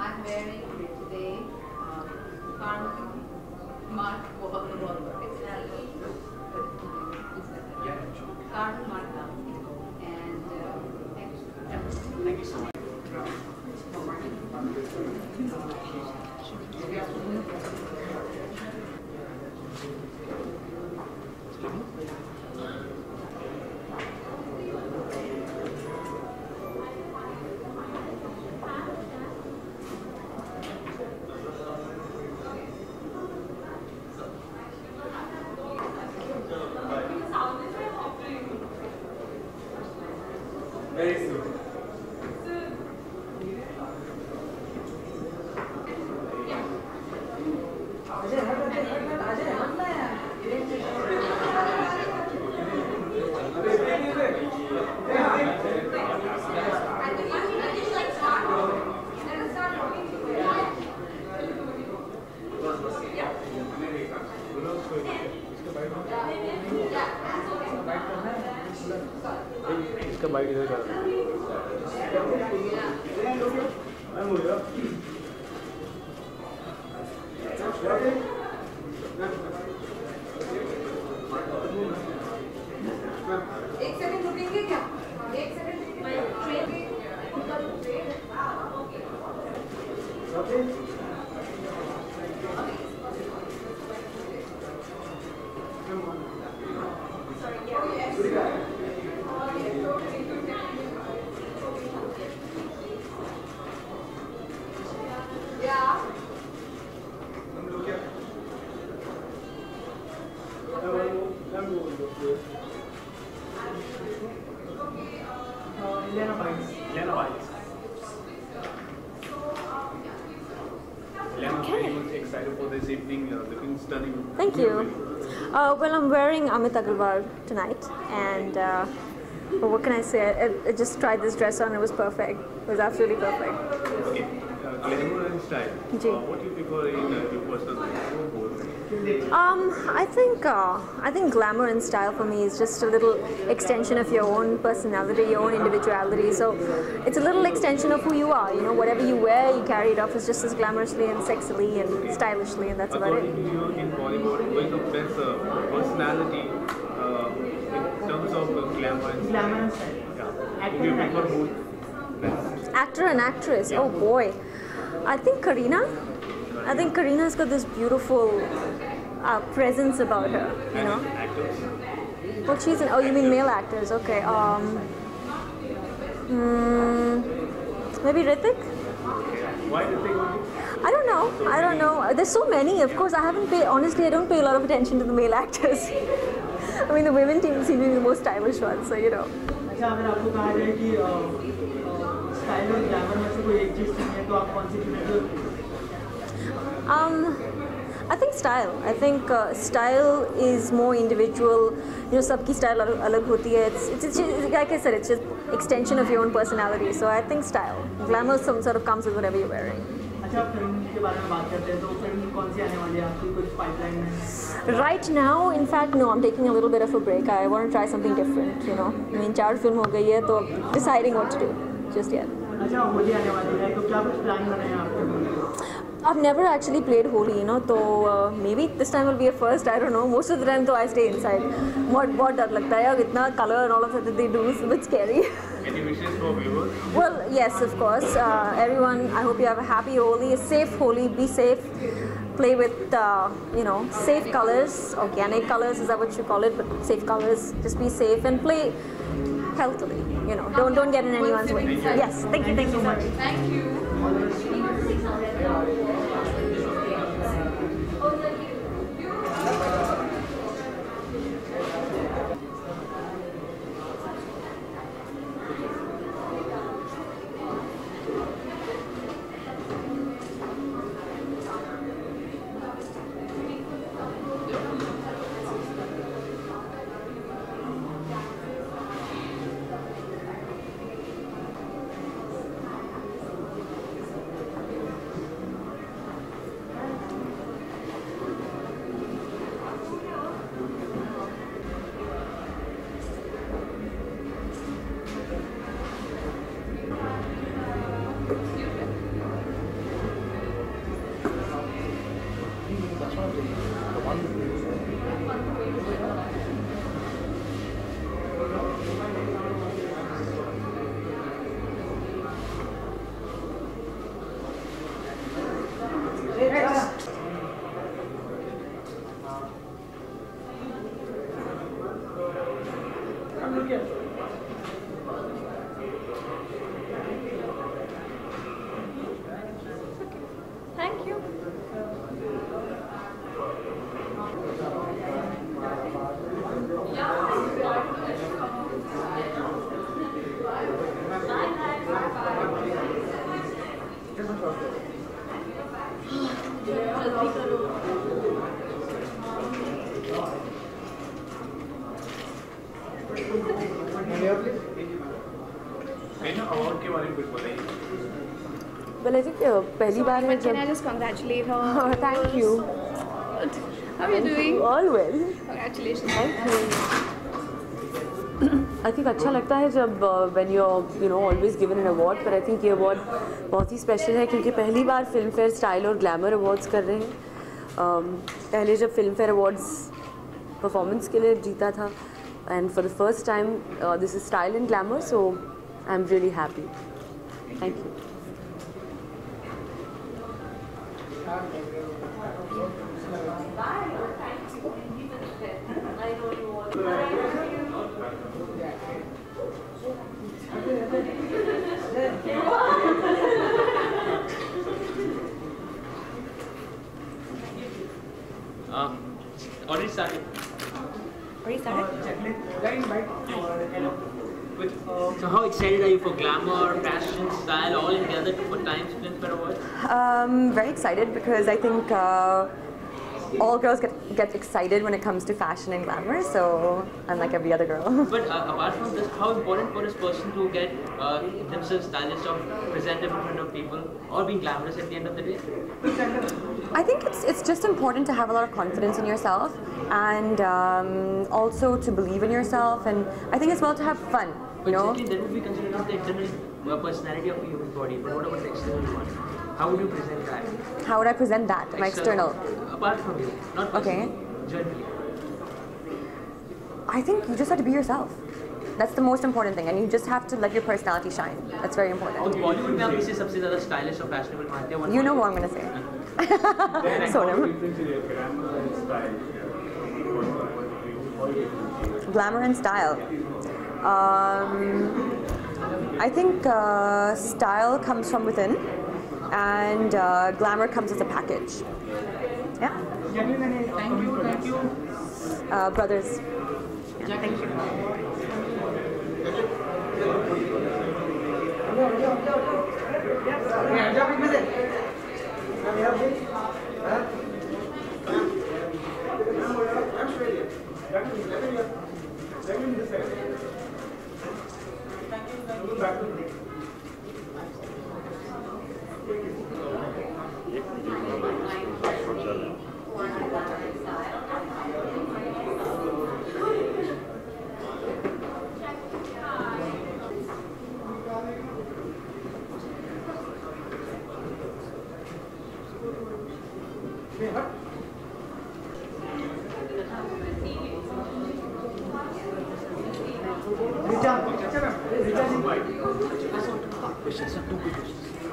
I'm wearing today Carmen Mark Wahlberg. Carmen Mark and thank you so much. इसका बाइक इधर कर Ileana Bynes. Ileana, very much excited for this evening. Looking stunning. Thank you. Well, I'm wearing Amit Agarwal tonight, and well, what can I say? I just tried this dress on. It was perfect. It was absolutely perfect. Okay. Glamour and style. What do you prefer in your personal life? I think glamour and style for me is just a little extension of your own personality, your own individuality. So it's a little extension of who you are. You know, whatever you wear, you carry it off as just as glamorously and sexily and stylishly, and that's about it. According to you, in Bollywood, who is the best personality in terms of glamour and style? Yeah. Do you prefer who? Actor and actress. Oh boy, I think Kareena. I think Kareena's got this beautiful presence about her, you know. Actors? Well, she's an. Oh, you mean male actors? Okay. Maybe Hrithik. Why Hrithik? I don't know. There's so many. Of course, I haven't paid. Honestly, I don't pay a lot of attention to the male actors. I mean, the women team seem to be the most stylish ones, so you know. अच्छा अगर आपको कहा जाए कि style और glamour में से कोई एक चीज़ नहीं है तो आप कौन सी चुनेंगे? I think style. I think style is more individual. You know, सबकी style अलग होती है. It's like I said, it's just extension of your own personality. So I think style. Glamour sort of comes with whatever you're wearing. अच्छा film के बारे में बात करते हैं तो फिल्म कौन सी आने वाली है आपकी कुछ पाइपलाइन में? Right now, in fact, no. I'm taking a little bit of a break. I want to try something different. You know, I mean, 4 film हो गई है तो deciding what to do just yet. अच्छा होली आने वाली है तो क्या कुछ प्लान बने हैं आपके? I've never actually played Holi, you know, so maybe this time will be a first, I don't know. Most of the time, though, I stay inside. बहुत डर लगता है, इतना color and all of that they do is a bit scary. Any wishes for viewers? Well, yes, of course. Everyone, I hope you have a happy Holi, a safe Holi, be safe. Play with, you know, safe colors, organic colors, is that what you call it? But safe colors, just be safe and play healthily, you know. Don't get in anyone's way. Yes, thank you so much. Thank you. Thank you. Award के बारे में कुछ बताइए. Well, I think पहली बार है जब. Can I just congratulate her? Thank you. How are you doing? All well. Congratulations. Thank you. I think अच्छा लगता है जब when you're always given an award, but I think ये award बहुत ही special है क्योंकि पहली बार फिल्म फेयर स्टाइल और ग्लैमर अवार्ड्स कर रहे हैं. पहले जब फिल्म फेयर अवार्ड्स परफॉर्मेंस के लिए जीता था, and for the first time this is style and glamour, so I'm really happy. Thank you. Already started. Already started? So how excited are you for glamour, fashion, style, all together for Times Filmfare Awards? Very excited because I think all girls get excited when it comes to fashion and glamour, so unlike every other girl. But apart from this, how important for this person to get themselves stylish or presentable in front of people or being glamorous at the end of the day? I think it's just important to have a lot of confidence in yourself and also to believe in yourself, and I think it's well to have fun, you know? Exactly, that would be considered as the internal personality of a human body, but what about the external one? How would you present that? How would I present that, my external? Apart from you, not okay. Generally. I think you just have to be yourself. That's the most important thing, and you just have to let your personality shine. That's very important. तो बॉलीवुड में आप किसे सबसे ज़्यादा stylish और fashionable मानते हैं? You know what I'm gonna say. Sonam. Glamour and style. I think style comes from within, and glamour comes as a package. Yeah. Thank you. Brothers. Yeah, thank you.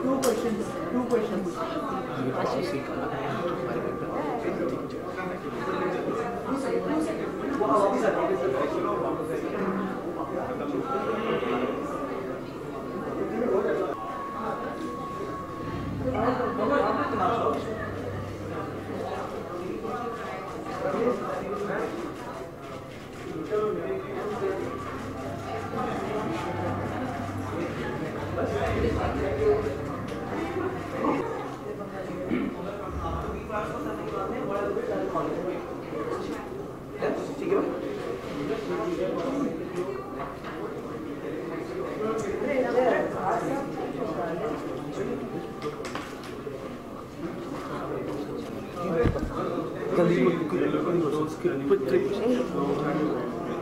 Two questions.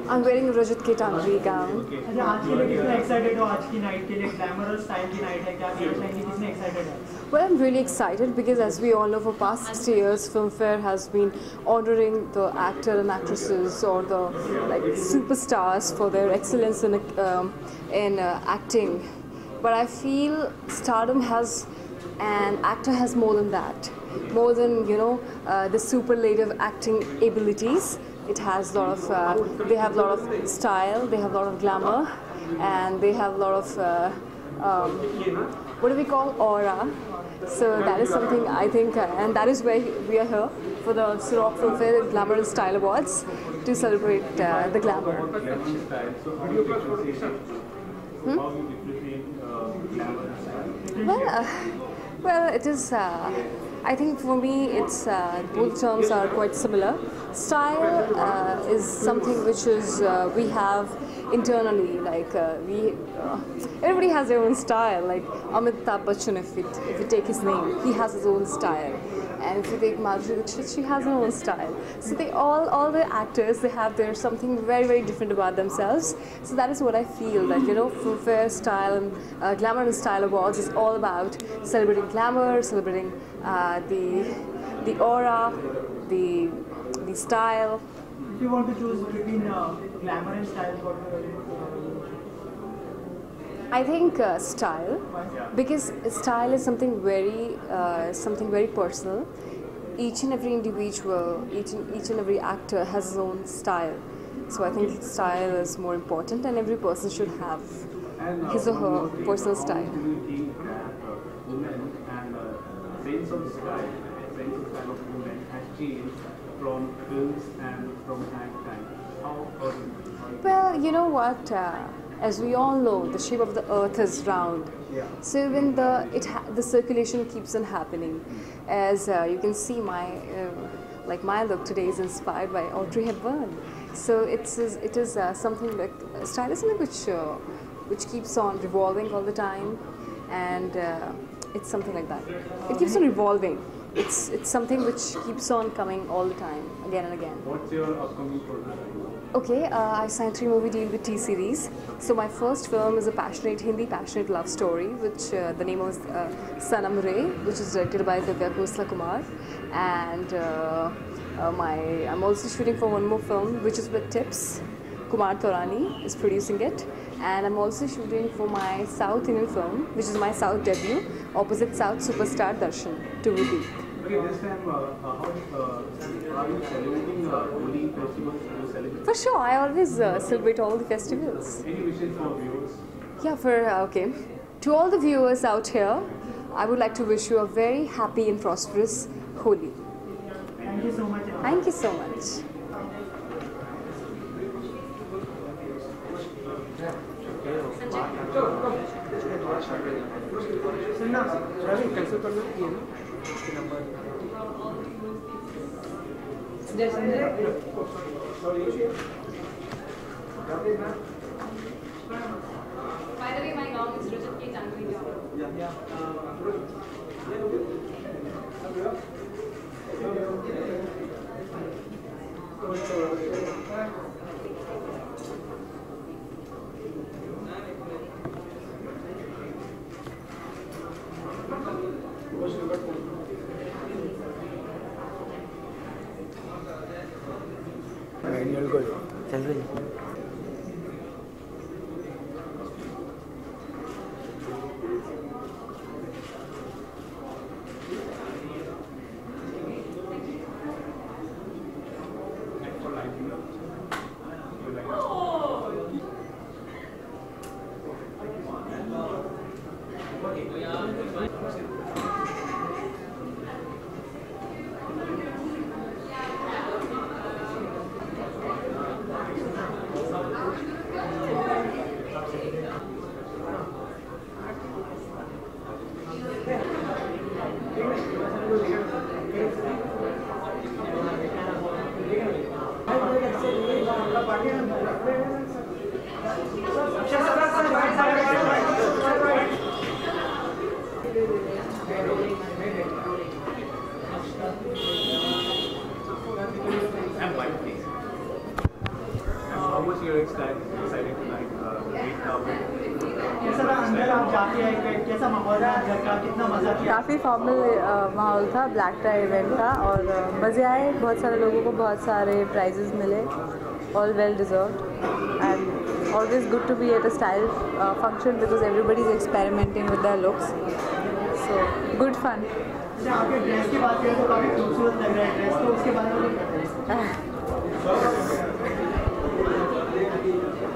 I'm wearing a Rajat Ketanji gown. अच्छा आज के लिए कितने excited हो आज की night के लिए glamour और style की night है क्या कहना चाहेंगे कितने excited है? Well, I'm really excited because as we all know for past 60 years, Filmfare has been honoring the actor and actresses or the like superstars for their excellence in acting. But I feel stardom has, an actor has more than that. More than, you know, the superlative acting abilities. It has a lot of, they have a lot of style, they have a lot of glamour, and they have a lot of, what do we call, aura. So that is something I think, and that is why we are here for the Siroc Filmfare Glamour and Style Awards to celebrate the glamour. Well, it is. I think for me, it's both terms are quite similar. Style is something which is we have internally. Like everybody has their own style. Like Amitabh Bachchan, if you take his name, he has his own style. And if you take Madhuri Dixit, she has her own style. So they all the actors, they have their something very, very different about themselves. So that is what I feel, that, you know, Filmfare Style and Glamour and Style Awards is all about celebrating glamour, celebrating the aura, the style. If you want to choose between glamour and style, what would you? I think style, because style is something very personal. Each and every individual, each and every actor has his own style. So I think style is more important, and every person should have his or her personal style. Sense of style of women has changed from films and from time to time. Well, you know what? As we all know, the shape of the Earth is round. So even the circulation keeps on happening. As you can see, my look today is inspired by Audrey Hepburn. So it is something like style is something which keeps on revolving all the time, and it's something like that. It keeps on revolving. It's something which keeps on coming all the time, again and again. What's your upcoming project? Okay, I signed 3-movie deal with T-Series. So my first film is a Hindi passionate love story, which the name was Sanam Re, which is directed by Divya Khosla Kumar. And I'm also shooting for one more film, which is with Tips. Kumar Taurani is producing it. And I'm also shooting for my South Indian film, which is my South debut, opposite South superstar Darshan, to repeat. Okay, this time, how are you celebrating Holi festivals? For sure, I always celebrate all the festivals. Any wishes for viewers? Yeah, okay. To all the viewers out here, I would like to wish you a very happy and prosperous Holi. Thank you so much. Thank you so much. By the way, my gong is Rajat K. Chandri. Manual को चल रही है। काफ़ी formal माहौल था black tie event का और मज़े आए। बहुत सारे लोगों को बहुत सारे प्राइजेस मिले, all well deserved and always good to be at a style function because everybody is experimenting with their looks, so good fun. आपके ड्रेस की बात करें तो काफ़ी खूबसूरत लग रहा है ड्रेस, तो उसके बारे में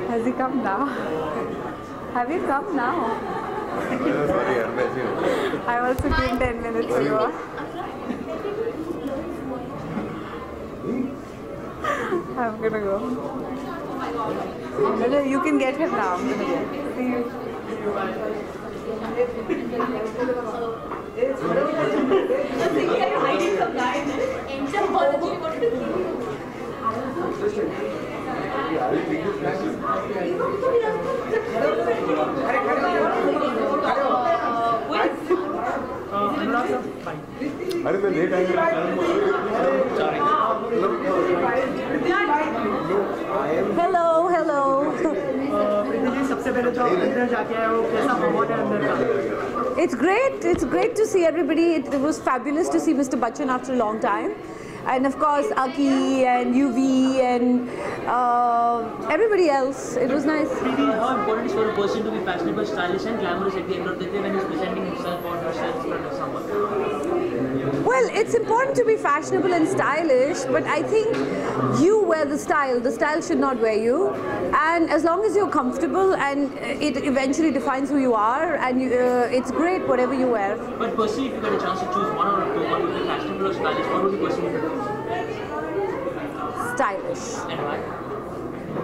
Has he come now? Have you come now? Sorry, I'm busy. I also came 10 minutes ago. I'm gonna go. No, you can get him now. I'm gonna go. See you. अरे मैं late आएगा। Hello hello Preeti ji, सबसे पहले तो अंदर जाके आए हो, कैसा माहौल है अंदर का? It's great to see everybody. It was fabulous to see Mr. Bachchan after a long time. And of course, Aki and UV and everybody else. It was nice. How important is for a person to be fashionable, stylish and glamorous at the end of the day when he's presenting himself or herself in front of someone? Well, it's important to be fashionable and stylish, but I think you wear the style should not wear you. And as long as you're comfortable and it eventually defines who you are, and it's great whatever you wear. But personally, if you get a chance to choose one or two, one would be fashionable or stylish, what would you personally prefer? Stylish. And why?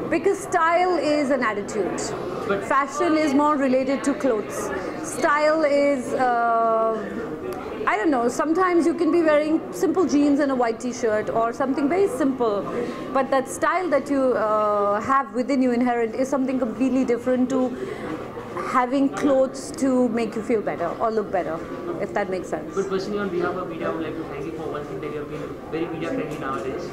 Because style is an attitude. But fashion is more related to clothes. Style is, I don't know, sometimes you can be wearing simple jeans and a white t-shirt or something very simple. But that style that you have within you inherent is something completely different to having clothes to make you feel better or look better, if that makes sense. But personally, on behalf of media, I would like to thank you for one thing that you have been very media friendly nowadays.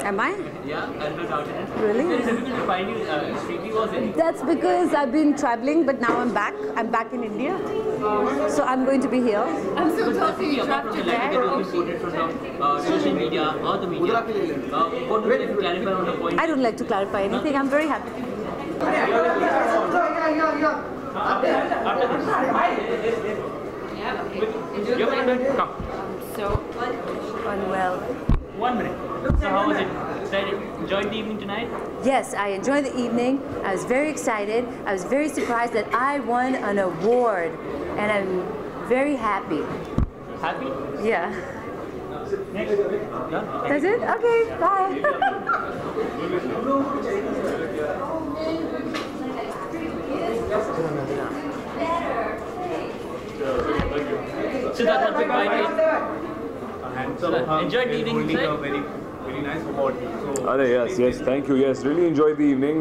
Am I? Yeah, I'm not doubting it. Really? It's very difficult to find you streetly was it? That's because I've been traveling, but now I'm back. I'm back in India. So I'm going to be here. I'm so sorry you apart from the light that has been quoted from social media or the media, what would you like to clarify on the point? I don't like to clarify anything. I'm very happy. Come. So unwell. 1 minute. So how was it? Enjoyed the evening tonight? Yes, I enjoyed the evening. I was very excited. I was very surprised that I won an award, and I'm very happy. Happy? Yeah. Next. That's it? Okay, bye. Siddharth, quick bye. Enjoyed the evening, Very nice award. Yes, thank you. Yes, really enjoyed the evening.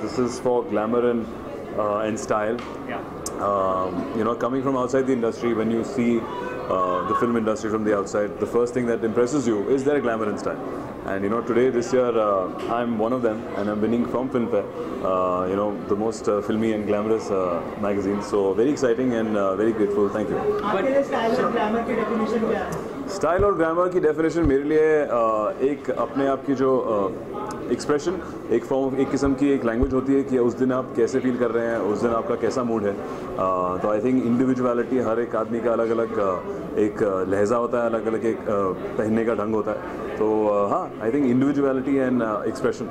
This is for glamour and style. Yeah. You know, coming from outside the industry, when you see the film industry from the outside, the first thing that impresses you is their glamour and style. And you know, this year, I'm one of them, and I'm winning from Filmfare. You know, the most filmy and glamorous magazine. So very exciting and very grateful. Thank you. आपके लिए style और glamour की definition क्या है? Style और grammar की definition मेरे लिए एक अपने आप की जो एक्सप्रेशन, एक फॉर्म, एक किस्म की एक लैंग्वेज होती है कि उस दिन आप कैसे फील कर रहे हैं, उस दिन आपका कैसा मूड है. तो आई थिंक इंडिविजुअलिटी हर एक आदमी का अलग अलग एक लहजा होता है, अलग अलग एक पहनने का ढंग होता है. तो हाँ, I think individuality and expression.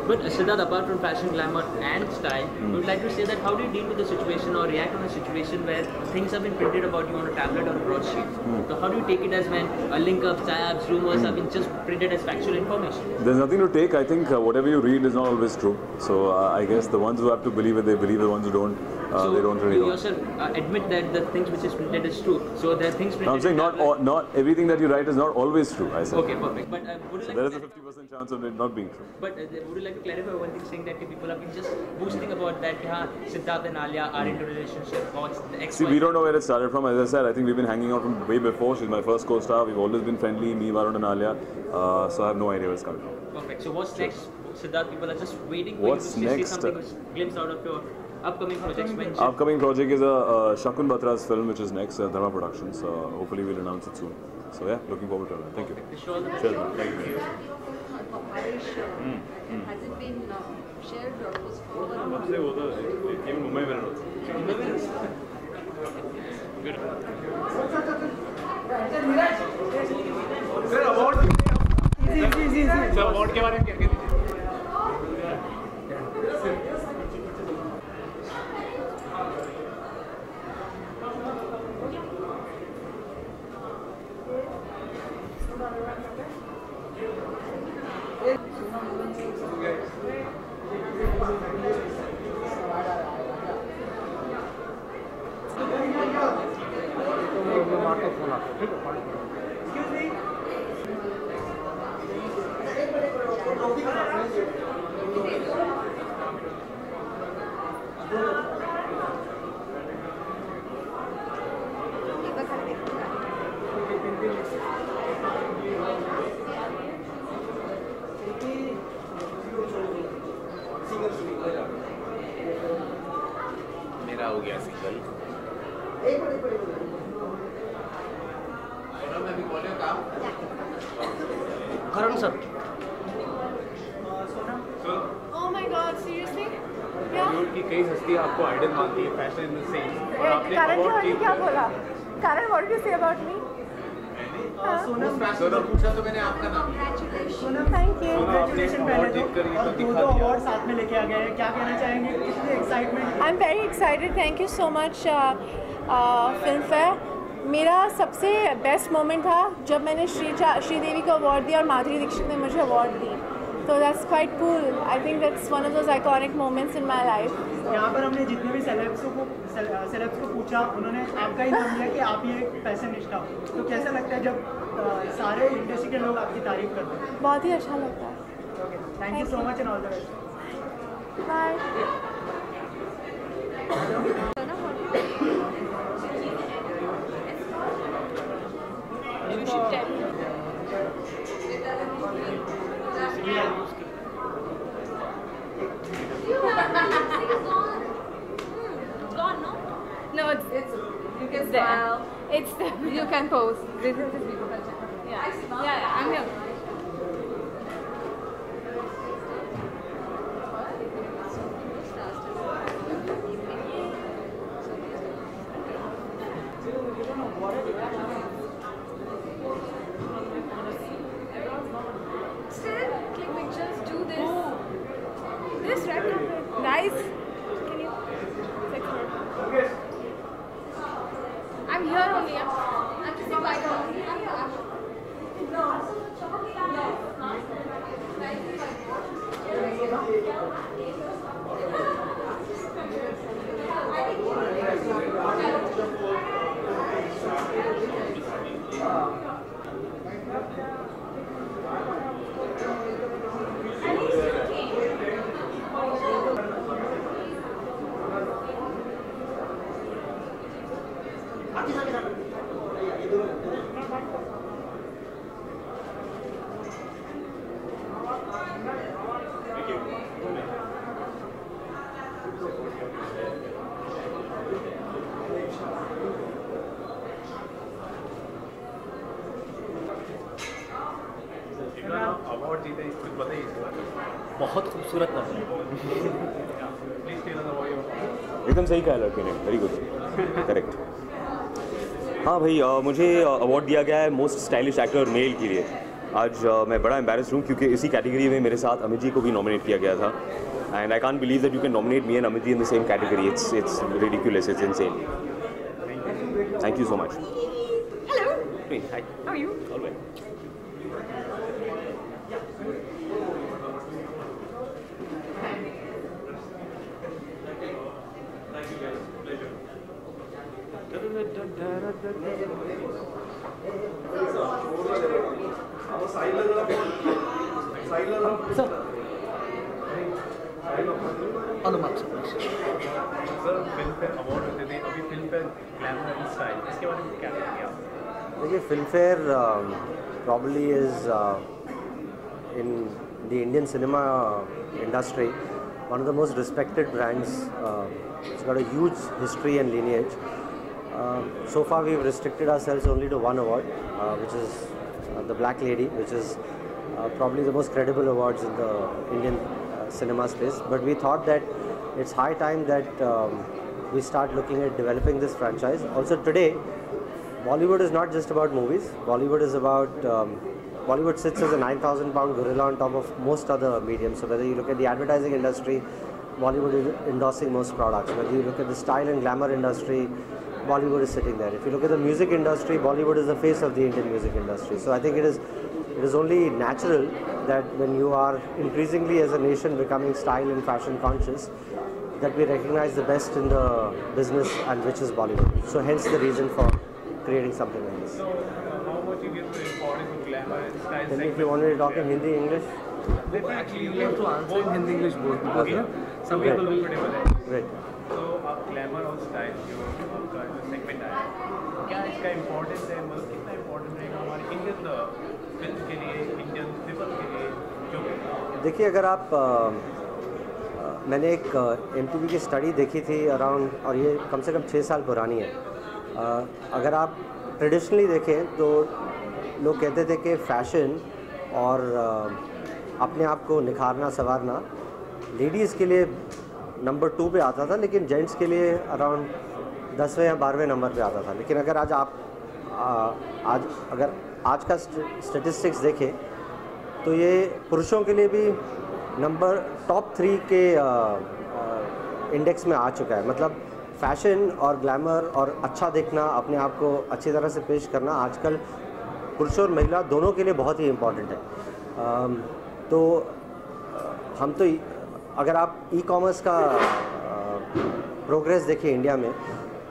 But Siddharth, apart from fashion, glamour and style, we would like to say that how do you deal with the situation or react on a situation where things have been printed about you on a tablet or a broadsheet? So how do you take it as when a link up, tabs, rumors have been just printed as factual information? There's nothing to take. I think whatever you read is not always true. So I guess the ones who have to believe it, they believe. The ones who don't, they don't really. So you yourself admit that the things which is printed is true. So there are things printed. No, I'm saying not everything that you write is not always true. I said. Okay, perfect. But would you like there is a 50% chance of it not being true. But would you like to clarify one thing, saying that people have been just boosting about that Siddharth and Alia are into a relationship? What's the ex? See, we don't know where it started from. As I said, I think we've been hanging out from way before. She's my first co-star. We've always been friendly, me, Varun and Alia. So I have no idea where it's coming from. Perfect. So what's next, Siddharth? People are just waiting for you to see something, glimpse out of your upcoming projects. Upcoming project is a Shakun Batra's film, which is next, Dharma Productions. Hopefully we'll announce it soon. So yeah, looking forward to it. Thank you. Sure. Thank you. Has it been shared or postponed? आपसे वो तो केवल मुंबई में रहता sir award के बारे में क्या कहते हैं? मेरा हो गया single. Karan sir. Oh my God, seriously? Bollywood की कई हस्तियां आपको आइडल मानती है, fashion in the same. Karan ने क्या बोला? Karan, what did you say about me? Sonam पूछा तो मैंने आपका नाम. Thank you. Congratulations पहले तो. और दो अवार्ड साथ में लेके आ गए हैं. क्या कहना चाहेंगे? कितनी excitement? I'm very excited. Thank you so much, Filmfare. मेरा सबसे बेस्ट मोमेंट था जब मैंने श्रीदेवी को अवार्ड दिया और माधुरी दीक्षित ने मुझे award the. So that's quite cool. I think that's one of those iconic moments in my life. यहाँ पर हमने जितने भी सेलेब्स को पूछा, उन्होंने आपका ही नाम लिया कि आप ही एक फैशनिस्टा हो। तो कैसा लगता है जब सारे इंडस्ट्री के लोग आपकी तारीफ करते हैं? बहुत ही अच्छा लगता है। Thank you so much and all the best. Bye. You should tell me. Gone, no? No, it's you can smile. It's you can pose. Yeah, I'm here. Still, click pictures, do this. This record. Guys, can you fix her? I'm here only. I'm just invited. Award जीते कुछ बताइए इस बार। बहुत खूबसूरत लग रहा है। एकदम सही कहा लड़के ने, वेरी गुड, करेक्ट। हाँ भाई, मुझे अवार्ड दिया गया है मोस्ट स्टाइलिश एक्टर मेल के लिए। आज मैं बड़ा एम्बैरेस्ड हूँ क्योंकि इसी कैटेगरी में मेरे साथ अमित जी को भी नॉमिनेट किया गया था। And I can't believe that you can nominate me and Amit ji in the same category. It's ridiculous, it's insane. Thank you so much. Hello. Hey, hi. How are you? All right. On the mark, sir. Sir film fair award होते थे, अभी film fair glamour and style, इसके बारे में क्या कहेंगे आप? देखिए, film fair probably is in the Indian cinema industry one of the most respected brands. It's got a huge history and lineage. So far we've restricted ourselves only to one award, which is the Black Lady, which is probably the most credible awards in the Indian cinema space. But we thought that it's high time that we start looking at developing this franchise. Also today, Bollywood is not just about movies. Bollywood is about Bollywood sits as a 9,000-pound gorilla on top of most other mediums. So whether you look at the advertising industry, Bollywood is endorsing most products. Whether you look at the style and glamour industry, Bollywood is sitting there. If you look at the music industry, Bollywood is the face of the Indian music industry. So I think it is only natural that when you are increasingly as a nation becoming style and fashion conscious, that we recognize the best in the business and which is Bollywood. So hence the reason for creating something like this. So how much you give the importance to glamour and style? Then if you want me to talk in Hindi, English? Actually, you have to answer in Hindi, English both because some people will be different. Great. So आप glamour और style जो आपका जो segment आया, क्या इसका importance है? मतलब कितना important रहेगा हमारे Indian film के लिए, Indian people के लिए जो? देखिए, अगर आप मैंने एक MTV की स्टडी देखी थी अराउंड, और ये कम से कम 6 साल पुरानी है। अगर आप ट्रेडिशनली देखें तो लोग कहते थे कि फ़ैशन और अपने आप को निखारना संवारना लेडीज़ के लिए नंबर 2 पे आता था, लेकिन जेंट्स के लिए अराउंड 10वें या 12वें नंबर पे आता था। लेकिन अगर आज आप आज का स्टेटिस्टिक्स देखें तो ये पुरुषों के लिए भी नंबर टॉप 3 के इंडेक्स में आ चुका है। मतलब फैशन और ग्लैमर और अच्छा दिखना, अपने आप को अच्छी तरह से पेश करना आजकल पुरुष और महिला दोनों के लिए बहुत ही इम्पॉर्टेंट है। तो हम तो अगर आप ई-कॉमर्स का प्रोग्रेस देखें इंडिया में,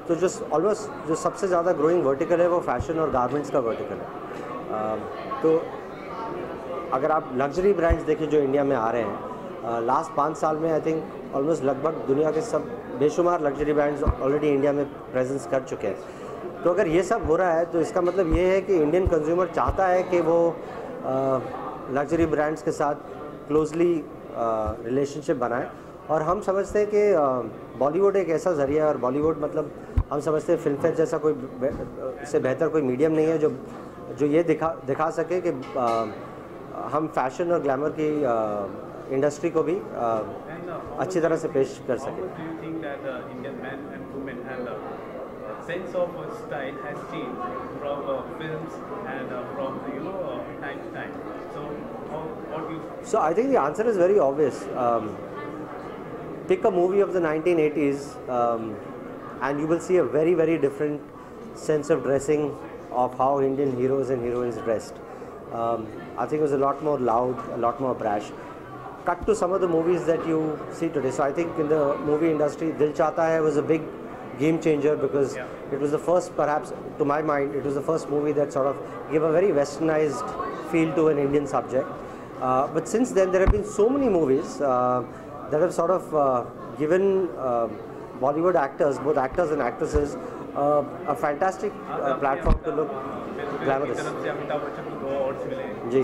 तो जो ऑलमोस्ट जो सबसे ज़्यादा ग्रोइंग वर्टिकल है वो फैशन और गारमेंट्स का वर्टिकल है। तो अगर आप लग्जरी ब्रांड्स देखें जो इंडिया में आ रहे हैं, लास्ट 5 साल में आई थिंक ऑलमोस्ट लगभग दुनिया के सब बेशुमार लग्जरी ब्रांड्स ऑलरेडी इंडिया में प्रेजेंस कर चुके हैं। तो अगर ये सब हो रहा है तो इसका मतलब ये है कि इंडियन कंज्यूमर चाहता है कि वो लग्जरी ब्रांड्स के साथ क्लोजली रिलेशनशिप बनाए। और हम समझते हैं कि बॉलीवुड एक ऐसा ज़रिया है, और बॉलीवुड मतलब हम समझते हैं फिल्म फेयर जैसा कोई इससे बेहतर कोई मीडियम नहीं है जो ये दिखा सके कि हम फैशन और ग्लैमर की इंडस्ट्री को भी अच्छी तरह से पेश कर सकें। Sense of style has changed from films and from time to time. So how do you? So I think the answer is very obvious. Pick a movie of the 1980s, and you will see a very, very different sense of dressing of how Indian heroes and heroines dressed. I think it was a lot more loud, a lot more brash. Cut to some of the movies that you see today. So I think in the movie industry, Dil Chahta Hai was a big game changer because it was the first, perhaps to my mind, it was the first movie that sort of gave a very westernized feel to an Indian subject. But since then, there have been so many movies that have sort of given Bollywood actors, both actors and actresses, a fantastic platform to look glamorous. जी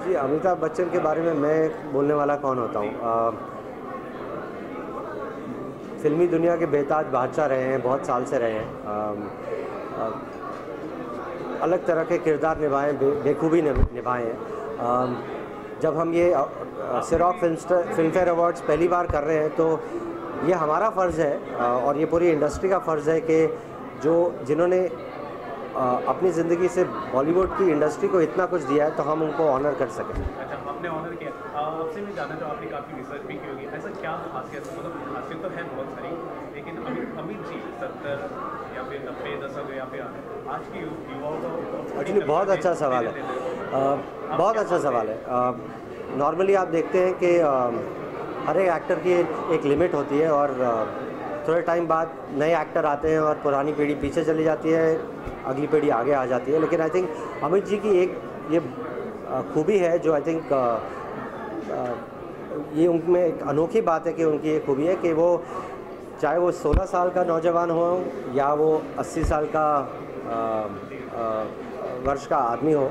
जी, अमिताभ बच्चन के बारे में मैं बोलने वाला कौन होता हूँ। फिल्मी दुनिया के बेताज बादशाह रहे हैं, बहुत साल से रहे हैं, अलग तरह के किरदार निभाए, बेखूबी निभाए हैं। जब हम ये सिरॉक फिल्म फेयर अवार्ड्स पहली बार कर रहे हैं तो ये हमारा फ़र्ज़ है और ये पूरी इंडस्ट्री का फ़र्ज़ है कि जिन्होंने अपनी ज़िंदगी से बॉलीवुड की इंडस्ट्री को इतना कुछ दिया है तो हम उनको ऑनर कर सकें। अच्छा, आपने ऑनर किया, आपसे मैं जानना चाहूँ, आपने काफ़ी रिसर्च भी की होगी, ऐसा क्या खासियत, मतलब खासियत तो है बहुत सारी, लेकिन अमित जी 70 या फिर 90 दशक या फिर आज की युवाओं को? एक्चुअली बहुत अच्छा सवाल है, बहुत अच्छा सवाल है। नॉर्मली आप देखते हैं कि हर एक एक्टर की एक लिमिट होती है और थोड़े टाइम बाद नए एक्टर आते हैं और पुरानी पीढ़ी पीछे चली जाती है, अगली पीढ़ी आगे आ जाती है। लेकिन आई थिंक अमित जी की एक ये खूबी है जो आई थिंक ये उनमें एक अनोखी बात है कि उनकी ये खूबी है कि वो चाहे वो 16 साल का नौजवान हो या वो 80 साल का वर्ष का आदमी हो,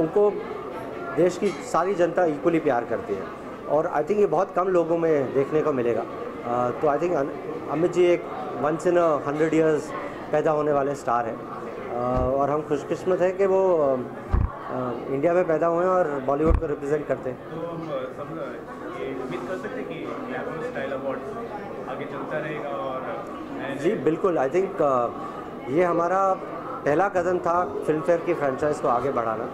उनको देश की सारी जनता इक्वली प्यार करती है और आई थिंक ये बहुत कम लोगों में देखने को मिलेगा। तो आई थिंक अमित जी एक वंस इन 100 ईयर्स पैदा होने वाले स्टार हैं और हम खुशकिस्मत हैं कि वो इंडिया में पैदा हुए हैं और बॉलीवुड को रिप्रेजेंट करते हैं। तो हम सब ये उम्मीद कर सकते हैं कि ग्लैमर स्टाइल अवार्ड आगे चलता रहेगा? और जी बिल्कुल, आई थिंक ये हमारा पहला कदम था फिल्म फेयर की फ्रेंचाइज़ को आगे बढ़ाना।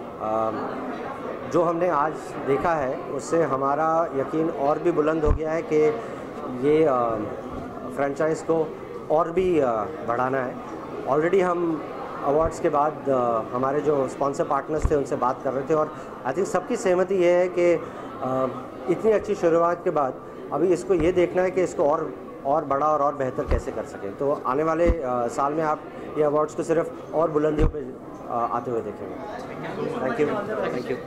जो हमने आज देखा है उससे हमारा यकीन और भी बुलंद हो गया है कि ये फ्रेंचाइज़ को और भी बढ़ाना है। ऑलरेडी हम अवार्ड्स के बाद हमारे जो स्पॉन्सर पार्टनर्स थे उनसे बात कर रहे थे और आई थिंक सबकी सहमति ये है कि इतनी अच्छी शुरुआत के बाद अभी इसको ये देखना है कि इसको और बड़ा और बेहतर कैसे कर सकें। तो आने वाले साल में आप ये अवार्ड्स को सिर्फ और बुलंदियों पे आते हुए देखेंगे। Thank you.